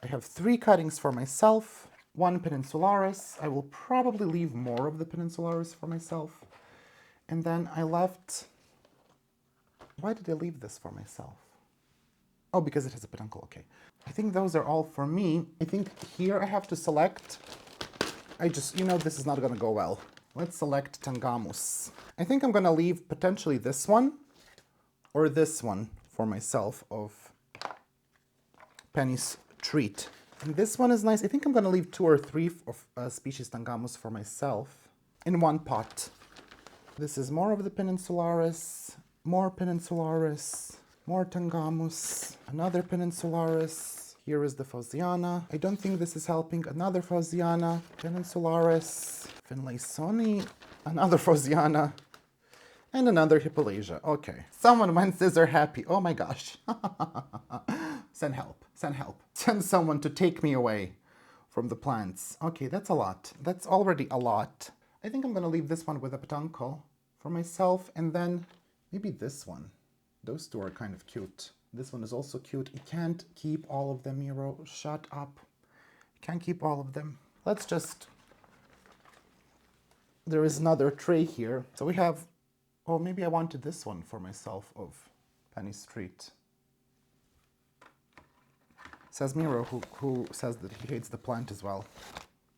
I have 3 cuttings for myself, 1 Peninsularis. I will probably leave more of the Peninsularis for myself. And then I left... Why did I leave this for myself? Oh, because it has a peduncle, okay. I think those are all for me. I think here I have to select. This is not gonna go well. Let's select Tangamus. I think I'm gonna leave potentially this one or this one for myself of Penny's Treat. And this one is nice. I think I'm gonna leave 2 or 3 of species Tangamus for myself in one pot. This is more of the Peninsularis, more Peninsularis, more Tangamus, another Peninsularis. Here is the Fauziana. I don't think this is helping. Another Fauziana, Peninsularis, Finlaysoni, another Fauziana, and another Hippolasia. Okay. Someone went scissor happy. Oh my gosh. Send help. Send help. Send someone to take me away from the plants. Okay, that's a lot. That's already a lot. I think I'm going to leave this one with a peduncle for myself, and then maybe this one. Those 2 are kind of cute. This one is also cute. You can't keep all of them, Miro. Shut up. You can't keep all of them. Let's just... There is another tray here. So we have... Oh, maybe I wanted this one for myself of Penny Street. Says Miro, who says that he hates the plant as well.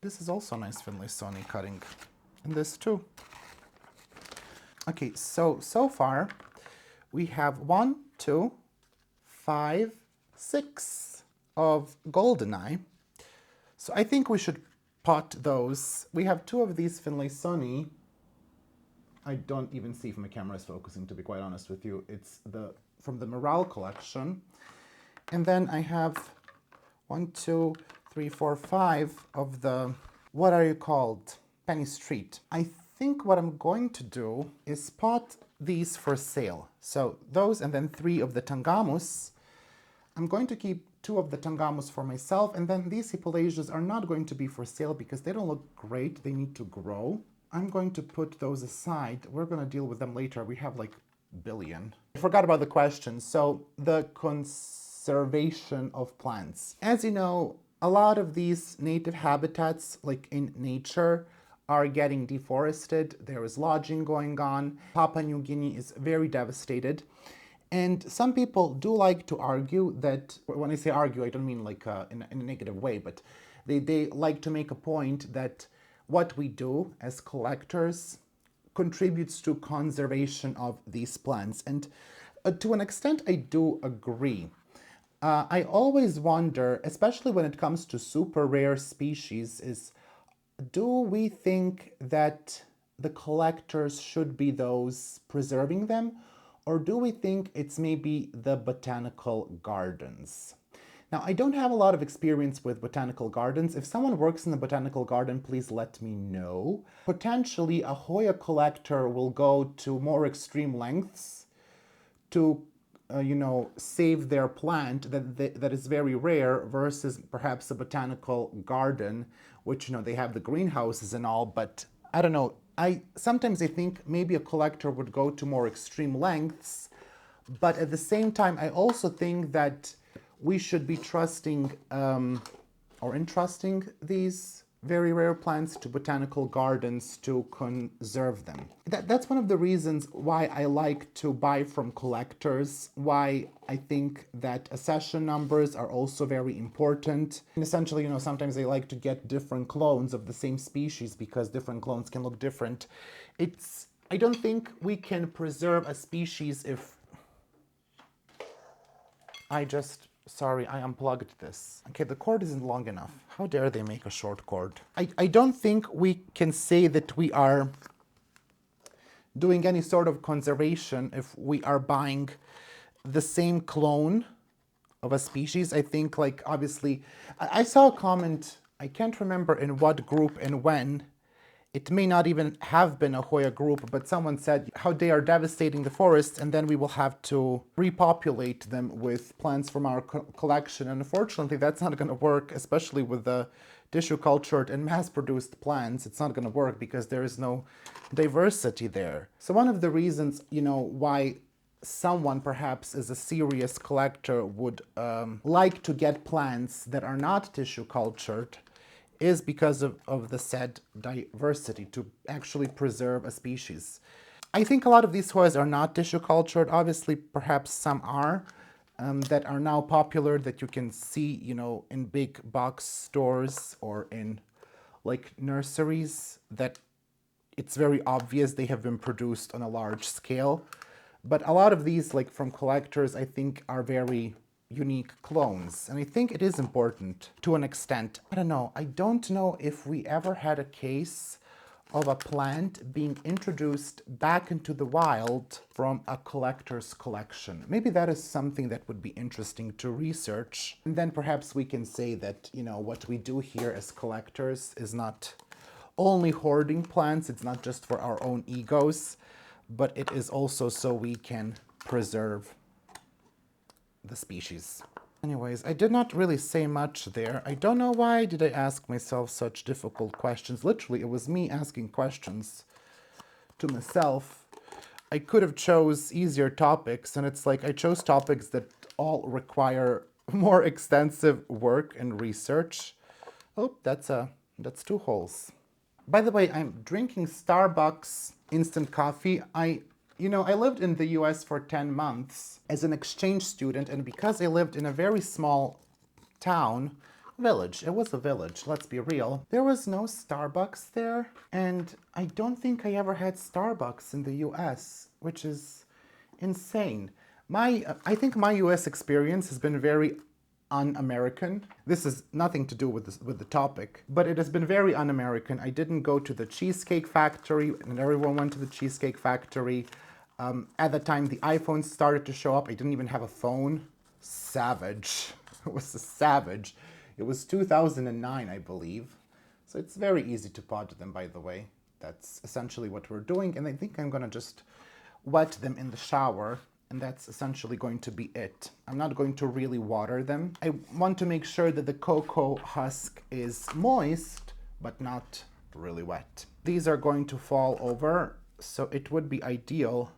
This is also a nice Finlaysoni cutting. And this too. Okay, so far we have 1, 2, 5, 6 of Goldeneye. So I think we should pot those. We have 2 of these Finlaysoni. I don't even see if my camera is focusing, to be quite honest with you. It's from the Morale collection. And then I have 1, 2, 3, 4, 5 of the, what are you called? Penny Street. I think what I'm going to do is pot these for sale. So those and then 3 of the Tangamus. I'm going to keep 2 of the Tangamus for myself, and then these Hippolasias are not going to be for sale because they don't look great. They need to grow. I'm going to put those aside. We're going to deal with them later. We have like billion. I forgot about the question. So the conservation of plants. As you know, a lot of these native habitats, like in nature, are getting deforested. There is lodging going on. Papua New Guinea is very devastated. And some people do like to argue that, when I say argue, I don't mean like in a negative way, but they like to make a point that what we do as collectors contributes to conservation of these plants. And to an extent, I do agree. I always wonder, especially when it comes to super rare species, is do we think that the collectors should be those preserving them? Or do we think it's maybe the botanical gardens? Now, I don't have a lot of experience with botanical gardens. If someone works in the botanical garden, please let me know. Potentially, a Hoya collector will go to more extreme lengths to save their plant that is very rare versus perhaps a botanical garden, which, they have the greenhouses and all, but I don't know. Sometimes I think maybe a collector would go to more extreme lengths, but at the same time, I also think that we should be trusting or entrusting these very rare plants to botanical gardens to conserve them. That's one of the reasons why I like to buy from collectors, why I think that accession numbers are also very important. And essentially, sometimes they like to get different clones of the same species because different clones can look different. I don't think we can preserve a species if Sorry, I unplugged this. Okay, the cord isn't long enough. How dare they make a short cord? I don't think we can say that we are doing any sort of conservation if we are buying the same clone of a species. I think, like, obviously, I saw a comment, I can't remember in what group and when. It may not even have been a Hoya group, but someone said how they are devastating the forests and then we will have to repopulate them with plants from our collection. And unfortunately, that's not going to work, especially with the tissue cultured and mass produced plants. It's not going to work because there is no diversity there. So one of the reasons, why someone perhaps as a serious collector would like to get plants that are not tissue cultured is because of the said diversity, to actually preserve a species. I think a lot of these Hoyas are not tissue cultured. Obviously, perhaps some are, that are now popular that you can see, in big box stores or in like nurseries, that it's very obvious they have been produced on a large scale. But a lot of these, like from collectors, I think are very unique clones. And I think it is important to an extent. I don't know if we ever had a case of a plant being introduced back into the wild from a collector's collection. Maybe that is something that would be interesting to research. And then perhaps we can say that, what we do here as collectors is not only hoarding plants, it's not just for our own egos, but it is also so we can preserve the species. Anyways, I did not really say much there. I don't know why did I ask myself such difficult questions. Literally, it was me asking questions to myself. I could have chose easier topics, and it's like I chose topics that all require more extensive work and research. Oh, that's 2 holes. By the way, I'm drinking Starbucks instant coffee. I lived in the US for 10 months as an exchange student, and because I lived in a very small village, it was a village, let's be real, there was no Starbucks there, and I don't think I ever had Starbucks in the US, which is insane. I think my US experience has been very un-American. This is nothing to do with the topic, but it has been very un-American. I didn't go to the Cheesecake Factory, and everyone went to the Cheesecake Factory. At the time the iPhones started to show up, I didn't even have a phone. Savage. It was a savage. It was 2009, I believe. So it's very easy to pod them, by the way. That's essentially what we're doing, and I think I'm gonna just wet them in the shower, and that's essentially going to be it. I'm not going to really water them. I want to make sure that the cocoa husk is moist, but not really wet. These are going to fall over, so it would be ideal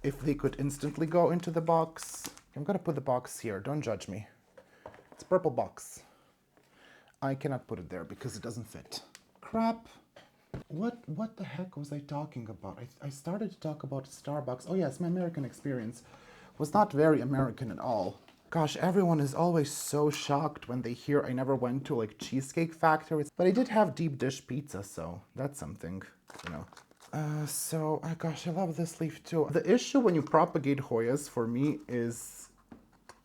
if they could instantly go into the box. I'm gonna put the box here, don't judge me. It's a purple box. I cannot put it there because it doesn't fit. Crap. What the heck was I talking about? I started to talk about Starbucks. Oh yes, my American experience was not very American at all. Gosh, everyone is always so shocked when they hear I never went to like Cheesecake Factories. But I did have deep dish pizza, so that's something, gosh, I love this leaf too. The issue when you propagate Hoyas for me is,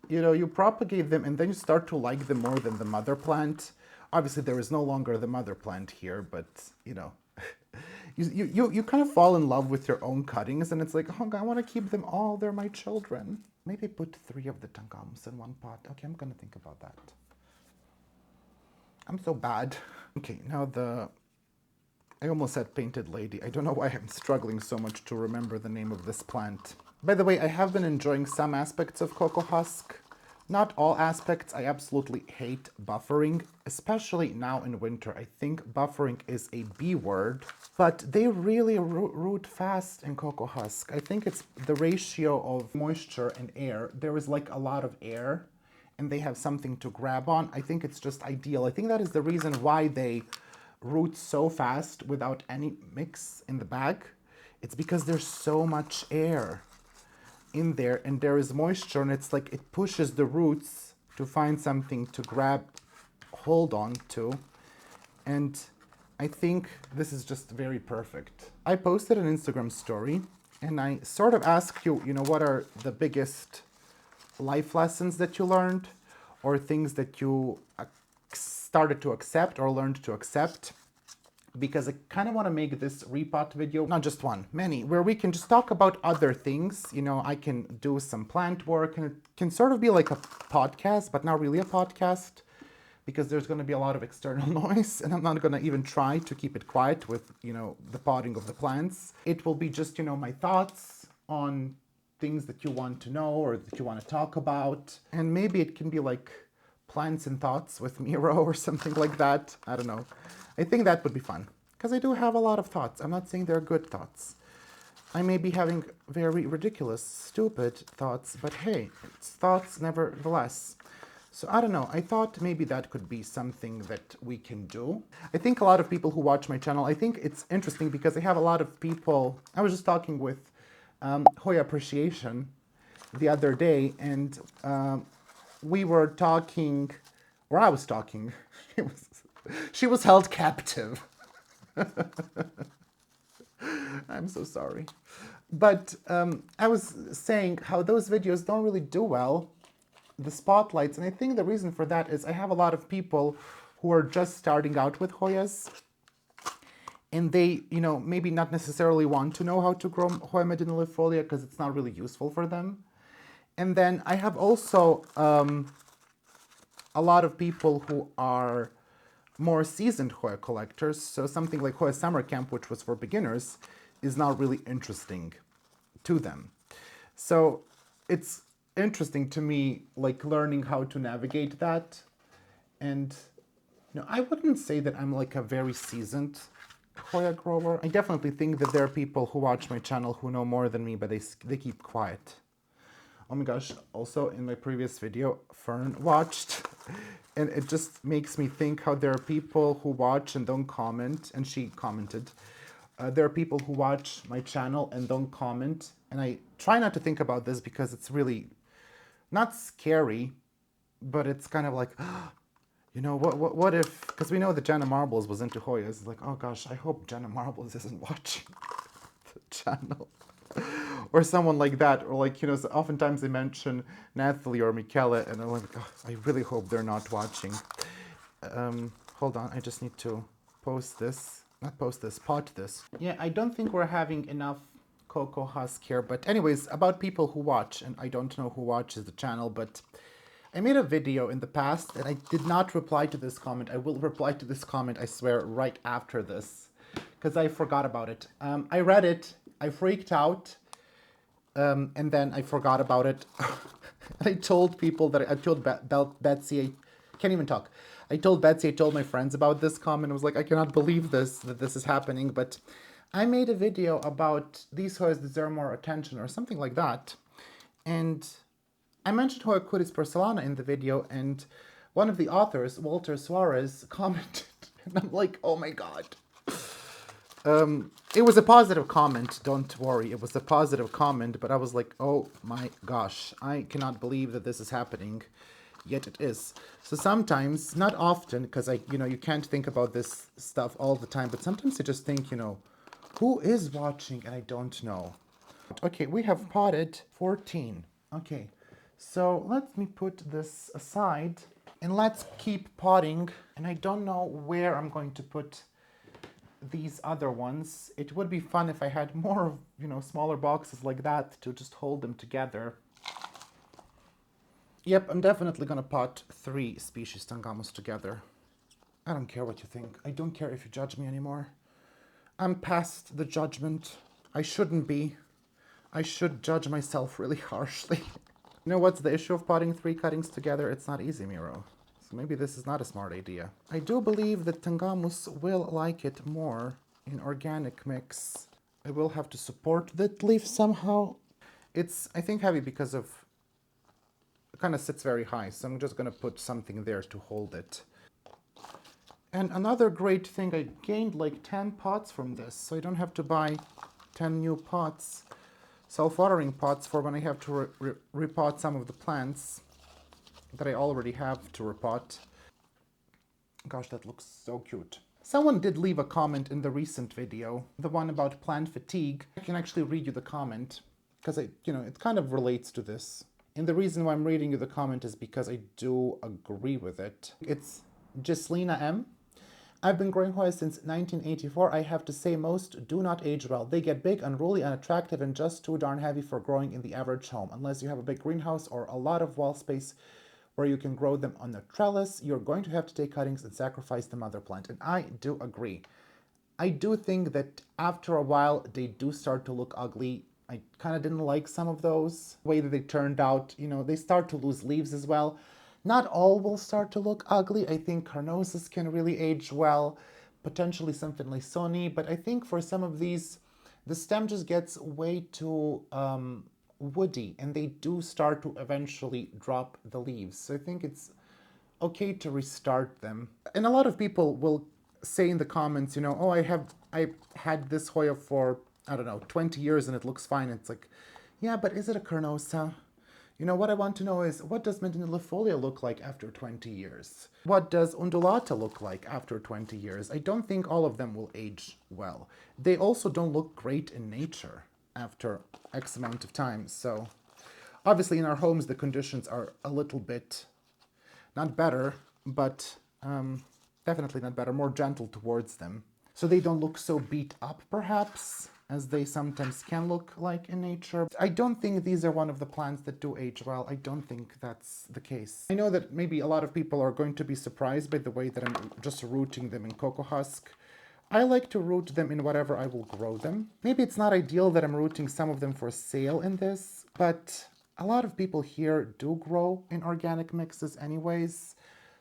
you propagate them and then you start to like them more than the mother plant. Obviously, there is no longer the mother plant here, but, you kind of fall in love with your own cuttings, and it's like, oh, I want to keep them all. They're my children. Maybe put 3 of the tangams in one pot. Okay, I'm going to think about that. I'm so bad. Okay, now I almost said painted lady. I don't know why I'm struggling so much to remember the name of this plant. By the way, I have been enjoying some aspects of cocoa husk. Not all aspects. I absolutely hate buffering, especially now in winter. I think buffering is a B word, but they really root fast in cocoa husk. I think it's the ratio of moisture and air. There is like a lot of air and they have something to grab on. I think it's just ideal. I think that is the reason why they root so fast without any mix in the bag. It's because there's so much air in there and there is moisture, and it's like it pushes the roots to find something to grab hold on to, and I think this is just very perfect. I posted an Instagram story and I sort of asked you, what are the biggest life lessons that you learned or things that you started to accept or learned to accept, because I kind of want to make this repot video, not just one, many, where we can just talk about other things. I can do some plant work and it can sort of be like a podcast, but not really a podcast because there's going to be a lot of external noise and I'm not going to even try to keep it quiet with, the potting of the plants. It will be just, my thoughts on things that you want to know or that you want to talk about. And maybe it can be like plants and thoughts with Miro or something like that. I don't know. I think that would be fun, because I do have a lot of thoughts. I'm not saying they're good thoughts. I may be having very ridiculous, stupid thoughts, but hey, it's thoughts nevertheless. So I don't know, I thought maybe that could be something that we can do. I think a lot of people who watch my channel, I think it's interesting because I have a lot of people, I was just talking with Hoya Appreciation the other day, and we were talking, or I was talking, she was held captive. I'm so sorry. But I was saying how those videos don't really do well, the spotlights. And I think the reason for that is I have a lot of people who are just starting out with Hoyas. And they, maybe not necessarily want to know how to grow Hoya medinolifolia because it's not really useful for them. And then I have also a lot of people who are more seasoned Hoya collectors, so something like Hoya Summer Camp, which was for beginners, is not really interesting to them. So it's interesting to me, like learning how to navigate that. And I wouldn't say that I'm like a very seasoned Hoya grower. I definitely think that there are people who watch my channel who know more than me, but they keep quiet. Oh my gosh, also in my previous video, Fern watched, and it just makes me think how there are people who watch and don't comment, and she commented. There are people who watch my channel and don't comment, and I try not to think about this because it's really not scary, but it's kind of like, what if, because we know that Jenna Marbles was into Hoyas. It's like, oh gosh, I hope Jenna Marbles isn't watching the channel. Or someone like that, or like, oftentimes they mention Natalie or Michele, and I'm like, oh, I really hope they're not watching. Hold on, I just need to pot this. Yeah, I don't think we're having enough cocoa husk here, but anyways, about people who watch, and I don't know who watches the channel, but I made a video in the past, and I did not reply to this comment. I will reply to this comment, I swear, right after this, because I forgot about it. I read it, I freaked out, and then I forgot about it. I told people that I told Betsy, I can't even talk. I told Betsy, I told my friends about this comment. I was like, I cannot believe that this is happening. But I made a video about these Hoyas deserve more attention or something like that. And I mentioned Hoya cutis porcellana in the video, and one of the authors, Walter Suarez, commented. And I'm like, oh my God. It was a positive comment, don't worry. It was a positive comment, but I was like, oh my gosh, I cannot believe that this is happening, yet it is. So sometimes, not often, because you can't think about this stuff all the time, but sometimes I just think, who is watching and I don't know. Okay, we have potted 14. Okay, so let me put this aside and let's keep potting. And I don't know where I'm going to put these other ones. It would be fun if I had more, smaller boxes like that to just hold them together. Yep, I'm definitely gonna pot 3 species Tangamos together. I don't care what you think. I don't care if you judge me anymore. I'm past the judgment. I shouldn't be, I should judge myself really harshly. You know what's the issue of potting 3 cuttings together? It's not easy, Miro. So maybe this is not a smart idea. I do believe that Tangamus will like it more in organic mix. I will have to support that leaf somehow. It's, I think, heavy because of, it kind of sits very high, so I'm just going to put something there to hold it. And another great thing, I gained like 10 pots from this, so I don't have to buy 10 new pots, self-watering pots, for when I have to repot some of the plants that I already have to repot. Gosh, that looks so cute. Someone did leave a comment in the recent video, the one about plant fatigue. I can actually read you the comment, because it kind of relates to this. And the reason why I'm reading you the comment is because I do agree with it. It's Gislina M. I've been growing Hoya since 1984. I have to say most do not age well. They get big, unruly, unattractive, and just too darn heavy for growing in the average home. Unless you have a big greenhouse or a lot of wall space where you can grow them on a trellis, you're going to have to take cuttings and sacrifice the mother plant. And I do agree. I do think that after a while, they do start to look ugly. I kind of didn't like some of those. The way that they turned out, they start to lose leaves as well. Not all will start to look ugly. I think Carnosus can really age well, potentially some Finlaysoni, but I think for some of these, the stem just gets way too woody, and they do start to eventually drop the leaves. So I think it's okay to restart them. And a lot of people will say in the comments, oh, I had this Hoya for, I don't know, 20 years and it looks fine. It's like, yeah, but is it a Carnosa? What I want to know is, what does Medinillifolia look like after 20 years? What does Undulata look like after 20 years? I don't think all of them will age well. They also don't look great in nature after X amount of time. So obviously in our homes, the conditions are a little bit, not better, but definitely not better, more gentle towards them. So they don't look so beat up, perhaps, as they sometimes can look like in nature. I don't think these are one of the plants that do age well. I don't think that's the case. I know that maybe a lot of people are going to be surprised by the way that I'm just rooting them in cocoa husk. I like to root them in whatever I will grow them. Maybe it's not ideal that I'm rooting some of them for sale in this, but a lot of people here do grow in organic mixes anyways.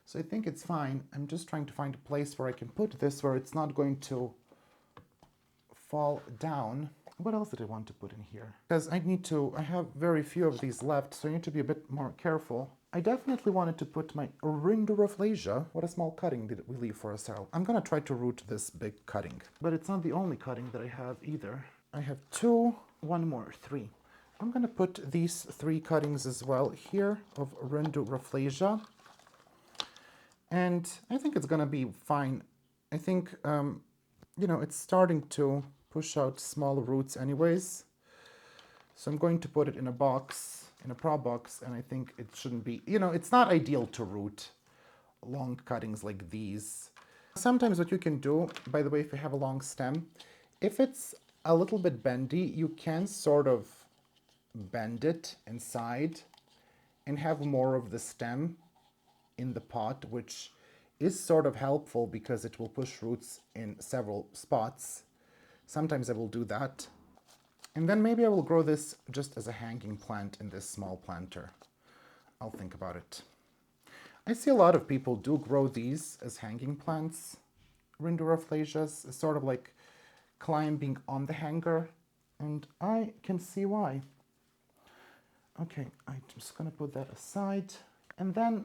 So I think it's fine. I'm just trying to find a place where I can put this where it's not going to fall down. What else did I want to put in here? Because I have very few of these left, so I need to be a bit more careful. I definitely wanted to put my Rindoriflasia. What a small cutting did we leave for ourselves. I'm gonna try to root this big cutting. But it's not the only cutting that I have either. I have 2, 1 more, 3. I'm gonna put these 3 cuttings as well here of Rindoriflasia. And I think it's gonna be fine. I think, it's starting to push out small roots anyways. So I'm going to put it in a box, in a prop box, and I think it shouldn't be, it's not ideal to root long cuttings like these. Sometimes what you can do, by the way, if you have a long stem, if it's a little bit bendy, you can sort of bend it inside and have more of the stem in the pot, which is sort of helpful because it will push roots in several spots. Sometimes I will do that. And then maybe I will grow this just as a hanging plant in this small planter. I'll think about it. I see a lot of people do grow these as hanging plants. Rindoriflasias is sort of like climbing on the hanger, and I can see why. Okay, I'm just gonna put that aside. And then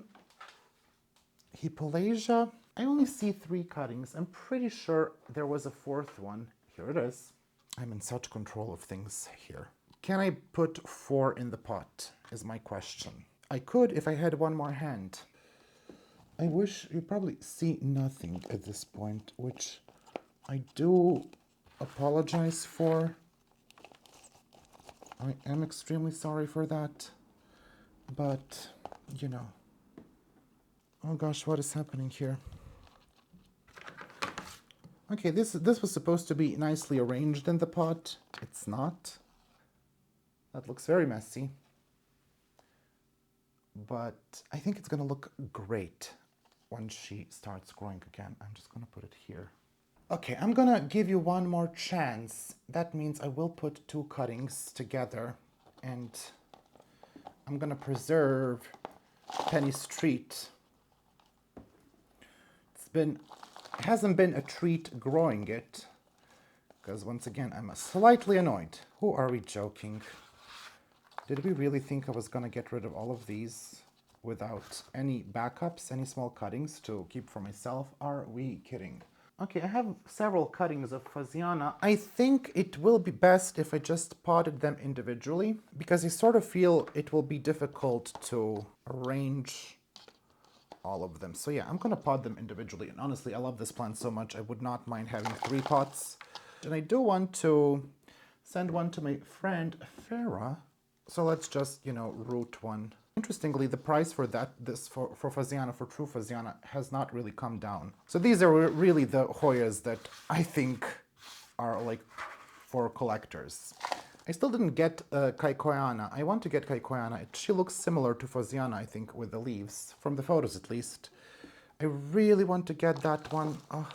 Hippolasia, I only see 3 cuttings. I'm pretty sure there was a 4th one. Here it is. I'm in such control of things here. Can I put 4 in the pot, is my question. I could if I had 1 more hand. I wish you probably see nothing at this point, which I do apologize for. I am extremely sorry for that, but, oh gosh, what is happening here? Okay, this was supposed to be nicely arranged in the pot. It's not. That looks very messy. But I think it's gonna look great once she starts growing again. I'm just gonna put it here. Okay, I'm gonna give you one more chance. That means I will put two cuttings together, and I'm gonna preserve Penny's treat. It hasn't been a treat growing it, because once again, I'm slightly annoyed. Who are we joking? Did we really think I was gonna get rid of all of these without any backups, any small cuttings to keep for myself? Are we kidding? Okay, I have several cuttings of Fazziana. I think it will be best if I just potted them individually, because I sort of feel it will be difficult to arrange all of them. So yeah, I'm gonna pot them individually. And honestly, I love this plant so much, I would not mind having 3 pots. And I do want to send one to my friend Farah. So let's just, root one. Interestingly, the price for for Fazziana, for true Fazziana, has not really come down. So these are really the Hoyas that I think are like for collectors. I still didn't get Kaikoyana. I want to get Kaikoyana. She looks similar to Fazziana, I think, with the leaves, from the photos at least. I really want to get that one. Oh,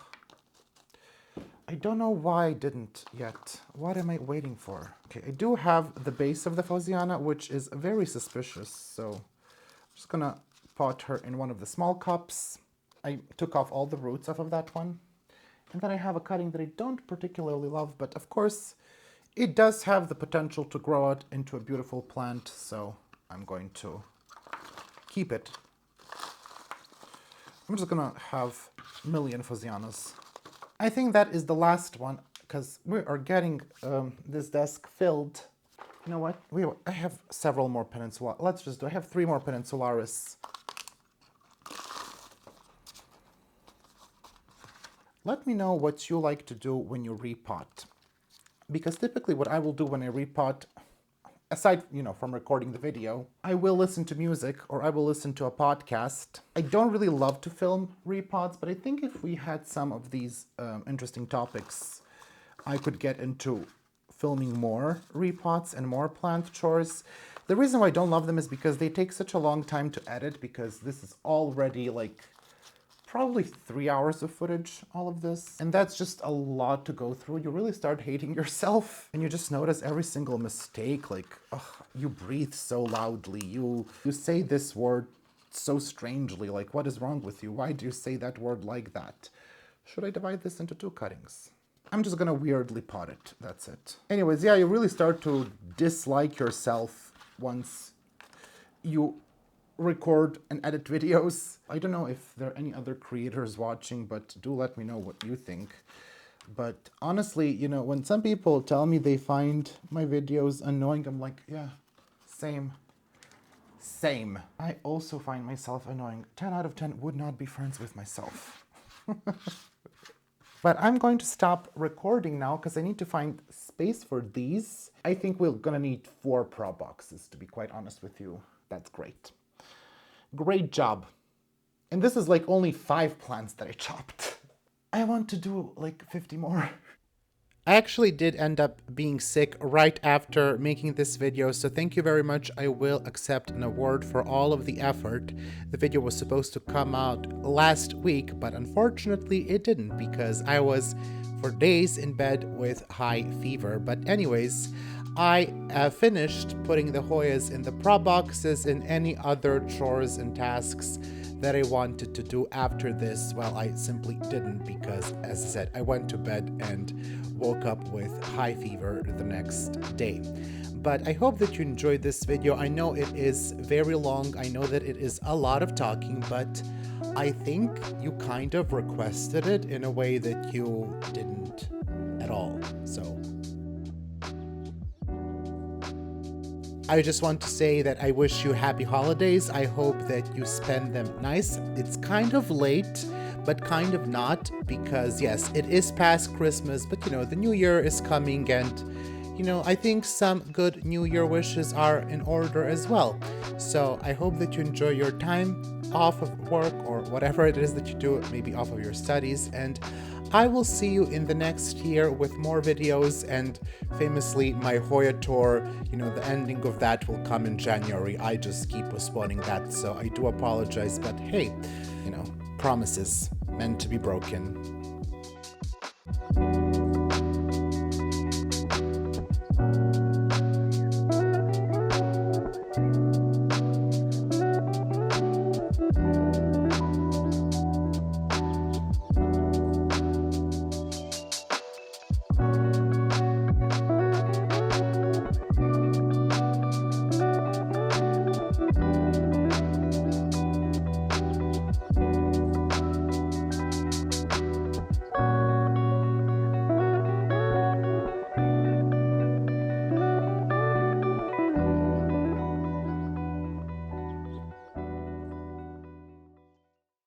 I don't know why I didn't yet. What am I waiting for? Okay, I do have the base of the Fazziana, which is very suspicious. So I'm just gonna pot her in one of the small cups. I took off all the roots off of that one. And then I have a cutting that I don't particularly love, but of course, it does have the potential to grow out into a beautiful plant, so I'm going to keep it. I'm just gonna have a million Fazzianas. I think that is the last one, because we are getting this desk filled. You know what? I have several more Peninsularis. I have 3 more Peninsularis. Let me know what you like to do when you repot. Because typically what I will do when I repot, aside, from recording the video, I will listen to music or I will listen to a podcast. I don't really love to film repots, but I think if we had some of these interesting topics, I could get into filming more repots and more plant chores. The reason why I don't love them is because they take such a long time to edit, because this is already like probably 3 hours of footage, all of this. And that's just a lot to go through. You really start hating yourself and you just notice every single mistake. Like, you breathe so loudly. You say this word so strangely. Like, what is wrong with you? Why do you say that word like that? Should I divide this into 2 cuttings? I'm just gonna weirdly pot it. That's it. Anyways, yeah, you really start to dislike yourself once you record and edit videos. I don't know if there are any other creators watching, but do let me know what you think. But honestly, when some people tell me they find my videos annoying, I'm like, yeah, same. I also find myself annoying. 10 out of 10 would not be friends with myself. But I'm going to stop recording now because I need to find space for these. I think we're gonna need 4 prop boxes, to be quite honest with you. That's great. Great job. And this is like only 5 plants that I chopped. I want to do like 50 more. I actually did end up being sick right after making this video, so thank you very much. I will accept an award for all of the effort. The video was supposed to come out last week, but unfortunately it didn't because I was for days in bed with high fever. But anyways, I finished putting the Hoyas in the prop boxes and any other chores and tasks that I wanted to do after this. Well, I simply didn't because, as I said, I went to bed and woke up with high fever the next day. But I hope that you enjoyed this video. I know it is very long. I know that it is a lot of talking, but I think you kind of requested it in a way that you didn't at all. So I just want to say that I wish you happy holidays. I hope that you spend them nice. It's kind of late, but kind of not, because yes, it is past Christmas, but the new year is coming, and I think some good new year wishes are in order as well. So I hope that you enjoy your time off of work or whatever it is that you do, maybe off of your studies, and I will see you in the next year with more videos, and famously my Hoya tour, the ending of that will come in January. I just keep postponing that, so I do apologize, but hey, promises meant to be broken.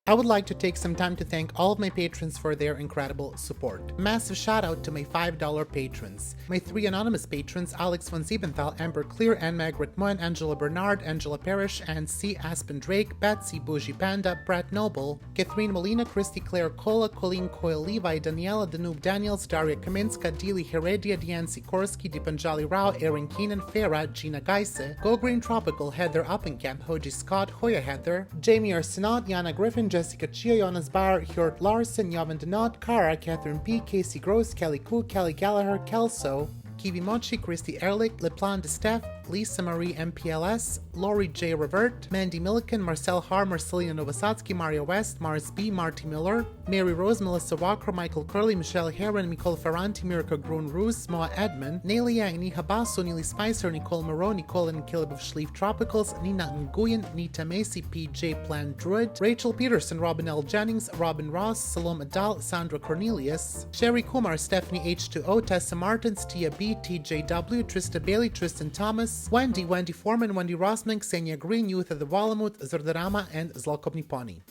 I would like to take some time to thank all of my patrons for their incredible support. A massive shout out to my $5 patrons. My 3 anonymous patrons, Alex von Siebenthal, Amber Clear, Anne Margaret Moen, Angela Bernard, Angela Parrish, and C. Aspen Drake, Betsy, Bougie Panda, Brett Noble, Catherine Molina, Christy Claire Cola, Colleen Coyle Levi, Daniela Danube Daniels, Daria Kaminska, Dili Heredia, Diane Sikorsky, Dipanjali Rao, Erin Keenan, Farah, Gina Geise, Go Green Tropical, Heather Uppenkamp, Hoji Scott, Hoya Heather, Jamie Arsenault, Yana Griffin, Jessica Chia, Jonas Barr, Hjort Larson, Yavin Denot, Kara, Catherine P, Casey Gross, Kelly Koo, Kelly Gallagher, Kelso, Kiwi Mochi, Christy Ehrlich, Leplan de Steph, Lisa Marie MPLS, Lori J. Revert, Mandy Milliken, Marcel Har, Marcelina Novosatsky, Mario West, Mars B, Marty Miller, Mary Rose, Melissa Walker, Michael Curley, Michelle Heron, Nicole Ferranti, Mirka Grun Roos, Moa Edmond, Nelly Yang, Niha Basso, Neely Spicer, Nicole Moreau, Nicole and Caleb of Schleif Tropicals, Nina Nguyen, Nita Macy, PJ Plan Druid, Rachel Peterson, Robin L. Jennings, Robin Ross, Salome Adal, Sandra Cornelius, Sherry Kumar, Stephanie H2O, Tessa Martins, Tia B, TJW, Trista Bailey, Tristan Thomas, Wendy Foreman, Wendy Rossman, Ksenia Green, Youth of the Walamut, Zordarama, and Zlokopniponi.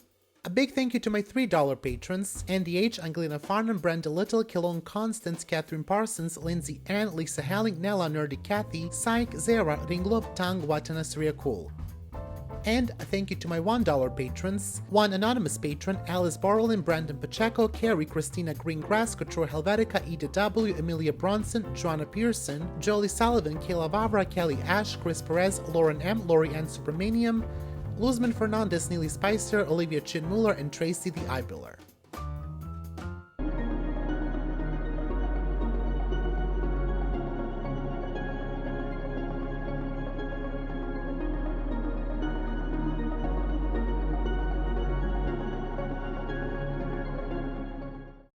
A big thank you to my $3 patrons: Andy H., Angelina Farnham, Brenda Little, Kilone Constance, Catherine Parsons, Lindsay Ann, Lisa Halling, Nella, Nerdy Kathy, Syke, Zara, Ringlov, Tang, Watana Surya Cool. And a thank you to my $1 patrons: 1 anonymous patron, Alice Borlin, Brandon Pacheco, Carrie, Christina Greengrass, Couture Helvetica, Ida W., Amelia Bronson, Joanna Pearson, Jolie Sullivan, Kayla Vavra, Kelly Ash, Chris Perez, Lauren M., Lori Ann Supermanium, Luzman Fernandez, Neely Spicer, Olivia Chinmuller, and Tracy the Eyebuller.